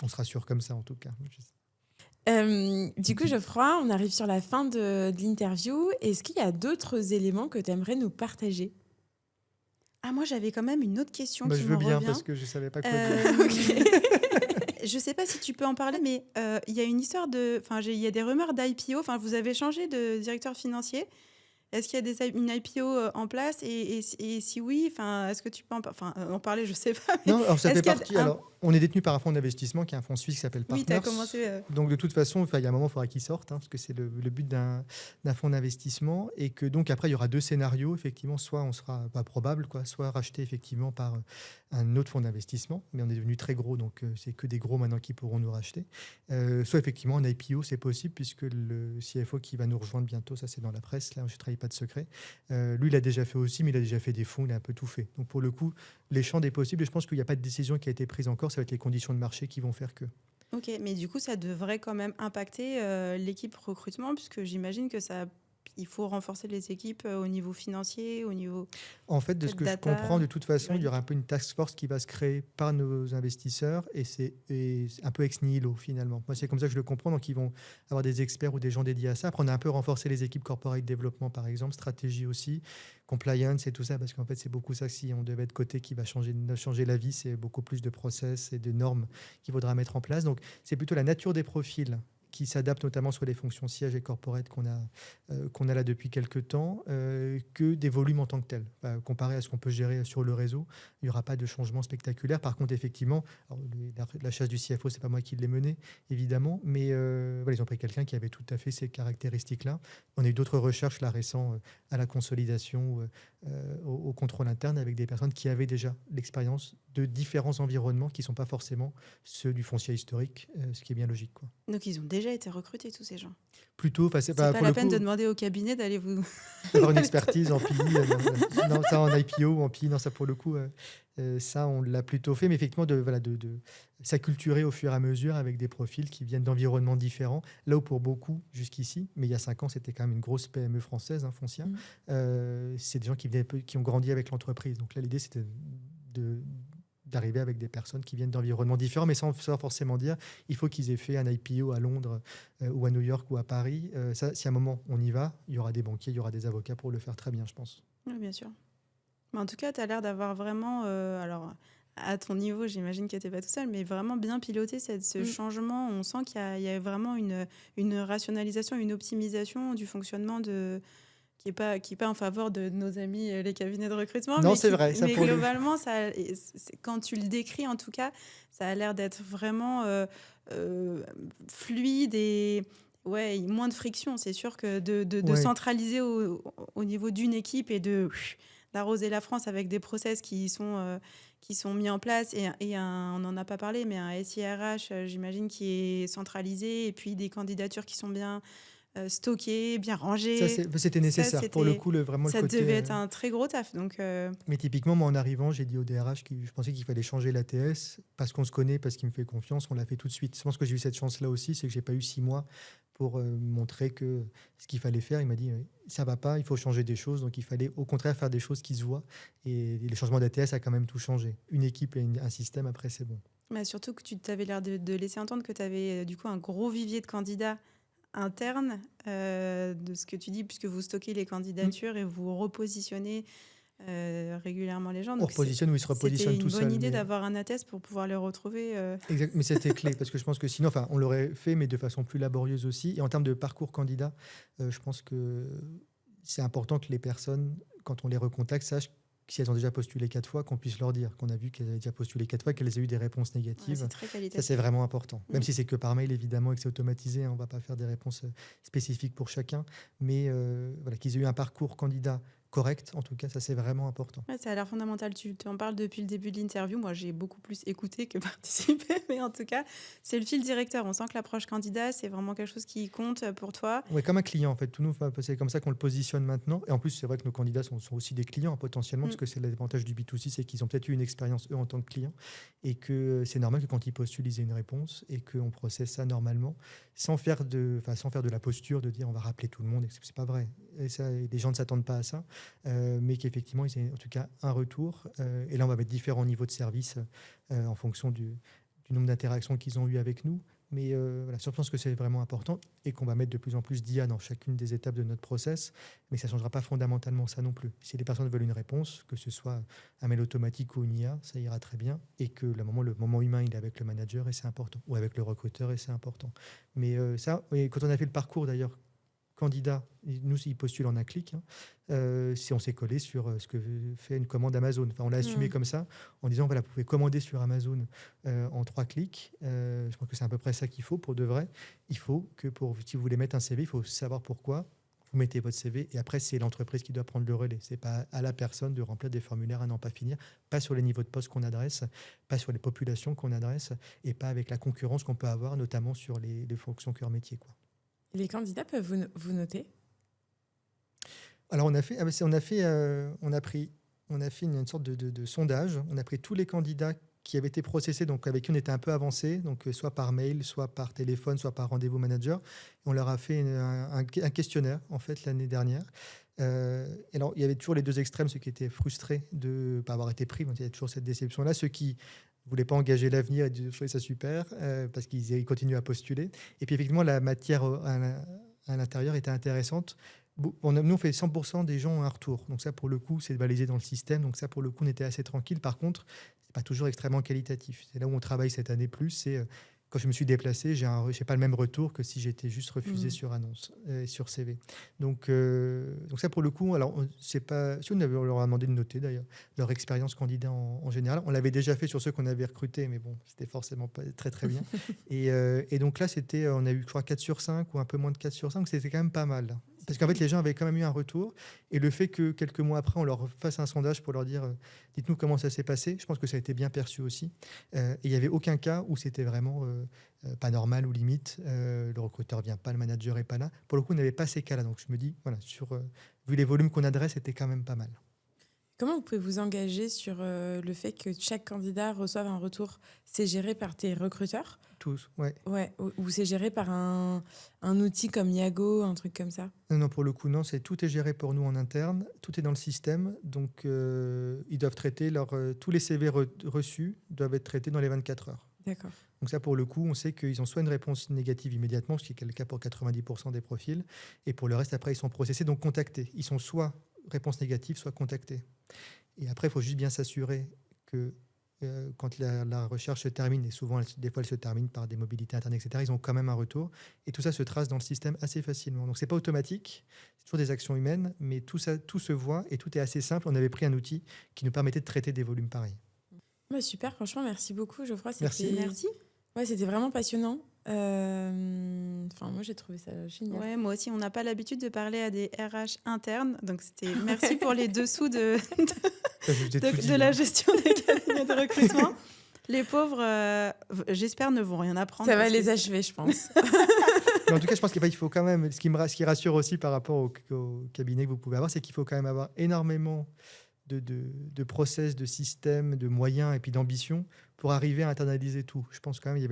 On se rassure comme ça, en tout cas. Du coup, Geoffroy, on arrive sur la fin de l'interview. Est-ce qu'il y a d'autres éléments que tu aimerais nous partager? Ah, moi j'avais quand même une autre question qui Je veux me bien revient. parce que je savais pas quoi dire. Ok. Je sais pas si tu peux en parler, mais il y a une histoire de... Enfin, il y a des rumeurs d'IPO. Enfin, vous avez changé de directeur financier. Est-ce qu'il y a une IPO en place et si oui, est-ce que tu peux en parler? Je sais pas. Non, alors ça est-ce fait qu'il y a partie. Alors, on est détenu par un fonds d'investissement qui est un fonds suisse qui s'appelle Oui, Partners. tu as commencé. Donc, de toute façon, il y a un moment, il faudra qu'il sorte, parce que c'est le but d'un fonds d'investissement. Et que donc, après, il y aura 2 scénarios. Effectivement, soit on sera pas probable, quoi, soit racheté effectivement par un autre fonds d'investissement. Mais on est devenu très gros, donc c'est que des gros maintenant qui pourront nous racheter. Soit effectivement, un IPO, c'est possible, puisque le CFO qui va nous rejoindre bientôt, ça c'est dans la presse, là, je ne trahis pas de secret. Lui, il a déjà fait aussi, mais il a déjà fait des fonds, il a un peu tout fait. Donc, pour le coup, les champs des possibles, et je pense qu'il n'y a pas de décision qui a été prise encore, ça va être les conditions de marché qui vont faire que. Ok, mais du coup, ça devrait quand même impacter l'équipe recrutement, puisque j'imagine que il faut renforcer les équipes au niveau financier, au niveau... En fait, de ce que data, je comprends, de toute façon, oui. il y aura un peu une task force qui va se créer par nos investisseurs et c'est un peu ex nihilo finalement. Moi, c'est comme ça que je le comprends. Donc, ils vont avoir des experts ou des gens dédiés à ça. Après, on a un peu renforcé les équipes corporate développement, par exemple, stratégie aussi, compliance et tout ça, parce qu'en fait, c'est beaucoup ça. Si on devait être côté qui va changer la vie, c'est beaucoup plus de process et de normes qu'il faudra mettre en place. Donc, c'est plutôt la nature des profils qui s'adapte notamment sur les fonctions sièges et corporate qu'on a là depuis quelques temps, que des volumes en tant que tels. Comparé à ce qu'on peut gérer sur le réseau, il n'y aura pas de changement spectaculaire. Par contre, effectivement, la chasse du CFO, c'est pas moi qui l'ai menée, évidemment, mais ils ont pris quelqu'un qui avait tout à fait ces caractéristiques-là. On a eu d'autres recherches là récentes à la consolidation, au contrôle interne, avec des personnes qui avaient déjà l'expérience de différents environnements qui ne sont pas forcément ceux du foncier historique, ce qui est bien logique, quoi. Donc, ils ont déjà été recrutés, tous ces gens. Plutôt, c'est pas pour la le peine coup, de demander au cabinet d'aller vous... avoir une expertise en PI, non, ça en IPO ou en PI, non, ça pour le coup, ça on l'a plutôt fait, mais effectivement de s'acculturer au fur et à mesure avec des profils qui viennent d'environnements différents. Là où pour beaucoup, jusqu'ici, mais il y a 5 ans, c'était quand même une grosse PME française, foncière, c'est des gens qui ont grandi avec l'entreprise. Donc là, l'idée, c'était d'arriver avec des personnes qui viennent d'environnements différents, mais sans forcément dire il faut qu'ils aient fait un IPO à Londres ou à New York ou à Paris. Ça, si à un moment on y va, il y aura des banquiers, il y aura des avocats pour le faire très bien, je pense. Oui, bien sûr. Mais en tout cas, tu as l'air d'avoir vraiment... alors, à ton niveau, j'imagine que tu n'es pas tout seul, mais vraiment bien piloté ce changement. On sent qu'il y a vraiment une rationalisation, une optimisation du fonctionnement qui est pas en faveur de nos amis les cabinets de recrutement. Non, mais c'est vrai. Ça, mais pour le- globalement, quand tu le décris, en tout cas, ça a l'air d'être vraiment fluide et ouais, moins de friction. C'est sûr que de Ouais. centraliser au niveau d'une équipe et d'arroser la France avec des process qui sont mis en place on n'en a pas parlé, mais un SIRH, j'imagine, qui est centralisé et puis des candidatures qui sont bien stockées, bien Ça, rangées. c'était nécessaire. Pour le coup, vraiment, Ça le côté. devait être un très gros taf. Donc, Mais typiquement, moi, en arrivant, j'ai dit au DRH que je pensais qu'il fallait changer l'ATS parce qu'on se connaît, parce qu'il me fait confiance, on l'a fait tout de suite. Je pense que j'ai eu cette chance-là aussi, c'est que j'ai pas eu 6 mois pour montrer que ce qu'il fallait faire. Il m'a dit ça va pas, il faut changer des choses. Donc il fallait au contraire faire des choses qui se voient. Et les changements d'ATS a quand même tout changé. Une équipe et un système, après, c'est bon. mais surtout que tu t'avais l'air de laisser entendre que tu avais du coup un gros vivier de candidats internes, de ce que tu dis, puisque vous stockez les candidatures et vous repositionnez régulièrement les gens. On Donc repositionne ou ils se repositionnent c'était tout une bonne seuls. idée mais- d'avoir un attest pour pouvoir les retrouver. Exact, mais c'était clé parce que je pense que sinon, enfin, on l'aurait fait, mais de façon plus laborieuse aussi. Et en termes de parcours candidat, je pense que c'est important que les personnes, quand on les recontacte, sachent que si elles ont déjà postulé 4 fois, qu'on puisse leur dire qu'on a vu qu'elles avaient déjà postulé 4 fois, qu'elles aient eu des réponses Ouais, négatives. c'est très Ça, qualitatif. c'est vraiment important. Même Mm. si c'est que par mail, évidemment, et que c'est automatisé, hein, on ne va pas faire des réponses spécifiques pour chacun. Mais voilà, qu'ils aient eu un parcours candidat correct, en tout cas, ça, c'est vraiment important. Ouais, ça a l'air fondamental. Tu en parles depuis le début de l'interview. Moi, j'ai beaucoup plus écouté que participé. Mais en tout cas, c'est le fil directeur. On sent que l'approche candidat, c'est vraiment quelque chose qui compte pour toi. Ouais, comme un client, en fait. Tout nous, c'est comme ça qu'on le positionne maintenant. Et en plus, c'est vrai que nos candidats sont aussi des clients, hein, potentiellement, parce que c'est l'avantage du B2C, c'est qu'ils ont peut-être eu une expérience, eux, en tant que clients. Et que c'est normal que quand ils postulent, ils aient une réponse et qu'on processe ça normalement, sans faire de la posture, de dire on va rappeler tout le monde. C'est pas vrai. Et ça, les gens ne s'attendent pas à ça. Mais qu'effectivement, ils aient en tout cas un retour. Et là, on va mettre différents niveaux de service en fonction du nombre d'interactions qu'ils ont eues avec nous. Mais voilà, je pense que c'est vraiment important et qu'on va mettre de plus en plus d'IA dans chacune des étapes de notre process, mais ça ne changera pas fondamentalement ça non plus. Si les personnes veulent une réponse, que ce soit un mail automatique ou une IA, ça ira très bien, et que le moment humain, il est avec le manager et c'est important, ou avec le recruteur et c'est important. Mais ça, et quand on a fait le parcours d'ailleurs, candidat, nous, ils postulent en un clic. Si on s'est collé sur ce que fait une commande Amazon. Enfin, on l'a assumé comme ça, en disant, voilà, vous pouvez commander sur Amazon en 3 clics. Je pense que c'est à peu près ça qu'il faut pour de vrai. Il faut que, si vous voulez mettre un CV, il faut savoir pourquoi. Vous mettez votre CV et après, c'est l'entreprise qui doit prendre le relais. Ce n'est pas à la personne de remplir des formulaires à n'en pas finir, pas sur les niveaux de poste qu'on adresse, pas sur les populations qu'on adresse et pas avec la concurrence qu'on peut avoir, notamment sur les fonctions cœur métier, quoi. Les candidats peuvent vous noter? Alors on a fait une sorte de sondage. On a pris tous les candidats qui avaient été processés, donc avec qui on était un peu avancé, donc soit par mail, soit par téléphone, soit par rendez-vous manager. Et on leur a fait un questionnaire en fait l'année dernière. Alors il y avait toujours les deux extrêmes, ceux qui étaient frustrés de ne pas avoir été pris. Donc il y a toujours cette déception-là. Ceux qui ne voulaient pas engager l'avenir et disaient, je trouvais ça super parce qu'ils continuent à postuler. Et puis effectivement la matière à l'intérieur était intéressante. Nous, on fait 100% des gens ont un retour. Donc ça, pour le coup, c'est balisé dans le système. Donc ça, pour le coup, on était assez tranquille. Par contre, c'est pas toujours extrêmement qualitatif. C'est là où on travaille cette année plus. C'est quand je me suis déplacé, j'ai pas le même retour que si j'étais juste refusé sur annonce, sur CV. Donc ça, pour le coup, alors c'est pas. Si on leur a demandé de noter d'ailleurs leur expérience candidat en général, on l'avait déjà fait sur ceux qu'on avait recrutés, mais bon, c'était forcément pas très très bien. et donc là, on a eu, je crois, 4 sur 5 ou un peu moins de 4 sur 5, c'était quand même pas mal. Parce qu'en fait, les gens avaient quand même eu un retour. Et le fait que quelques mois après, on leur fasse un sondage pour leur dire dites-nous comment ça s'est passé, je pense que ça a été bien perçu aussi. Et il n'y avait aucun cas où c'était vraiment pas normal ou limite. Le recruteur ne vient pas, le manager n'est pas là. Pour le coup, on n'avait pas ces cas-là. Donc je me dis, voilà, vu les volumes qu'on adresse, c'était quand même pas mal. Comment vous pouvez vous engager sur le fait que chaque candidat reçoive un retour? C'est géré par tes recruteurs? Tous, ouais. Ouais, ou c'est géré par un outil comme Yago, un truc comme ça? Non, pour le coup, non. Tout est géré pour nous en interne. Tout est dans le système. Donc, ils doivent traiter tous les CV reçus doivent être traités dans les 24 heures. D'accord. Donc ça, pour le coup, on sait qu'ils ont soit une réponse négative immédiatement, ce qui est le cas pour 90% des profils, et pour le reste, après, ils sont processés, donc contactés. Ils sont soit réponse négative, soit contactés. Et après, il faut juste bien s'assurer que quand la recherche se termine, et souvent, des fois, elle se termine par des mobilités internes, etc., ils ont quand même un retour. Et tout ça se trace dans le système assez facilement. Donc, ce n'est pas automatique, c'est toujours des actions humaines, mais tout se voit et tout est assez simple. On avait pris un outil qui nous permettait de traiter des volumes pareils. Super, franchement, merci beaucoup, Geoffroy. Merci. Ouais, c'était vraiment passionnant. Moi, j'ai trouvé ça génial. Ouais, moi aussi, on n'a pas l'habitude de parler à des RH internes. Donc, merci pour les dessous de la gestion des cabinets de recrutement. Les pauvres, j'espère, ne vont rien apprendre. Ça va les achever, je pense. Mais en tout cas, je pense qu'il faut quand même, ce qui rassure aussi par rapport au cabinet que vous pouvez avoir, c'est qu'il faut quand même avoir énormément de process, de systèmes, de moyens et puis d'ambition pour arriver à internaliser tout. Je pense quand même qu'il y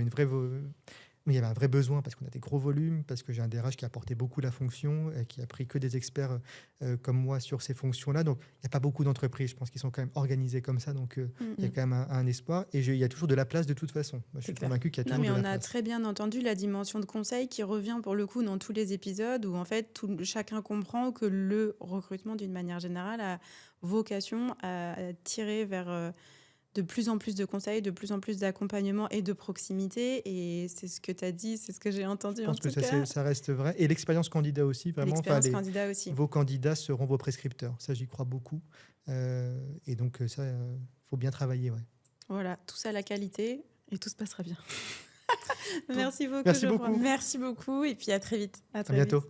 avait un vrai besoin parce qu'on a des gros volumes, parce que j'ai un DRH qui a porté beaucoup la fonction, qui a pris que des experts comme moi sur ces fonctions-là. Donc, il n'y a pas beaucoup d'entreprises, je pense, qui sont quand même organisées comme ça. Donc, il y a quand même un espoir. Et il y a toujours de la place de toute façon. Moi, je suis convaincu qu'il y a toujours de la place. On a très bien entendu la dimension de conseil qui revient pour le coup dans tous les épisodes où en fait, chacun comprend que le recrutement, d'une manière générale, a vocation à tirer vers... de plus en plus de conseils, de plus en plus d'accompagnement et de proximité. Et c'est ce que tu as dit, c'est ce que j'ai entendu. Je pense que ça reste vrai. Et l'expérience candidat aussi, vraiment. Candidat aussi. Vos candidats seront vos prescripteurs. Ça, j'y crois beaucoup. Et donc, ça, faut bien travailler. Ouais. Voilà, tout ça, la qualité, et tout se passera bien. Merci beaucoup. Merci beaucoup. Merci beaucoup, et puis à très vite. À bientôt.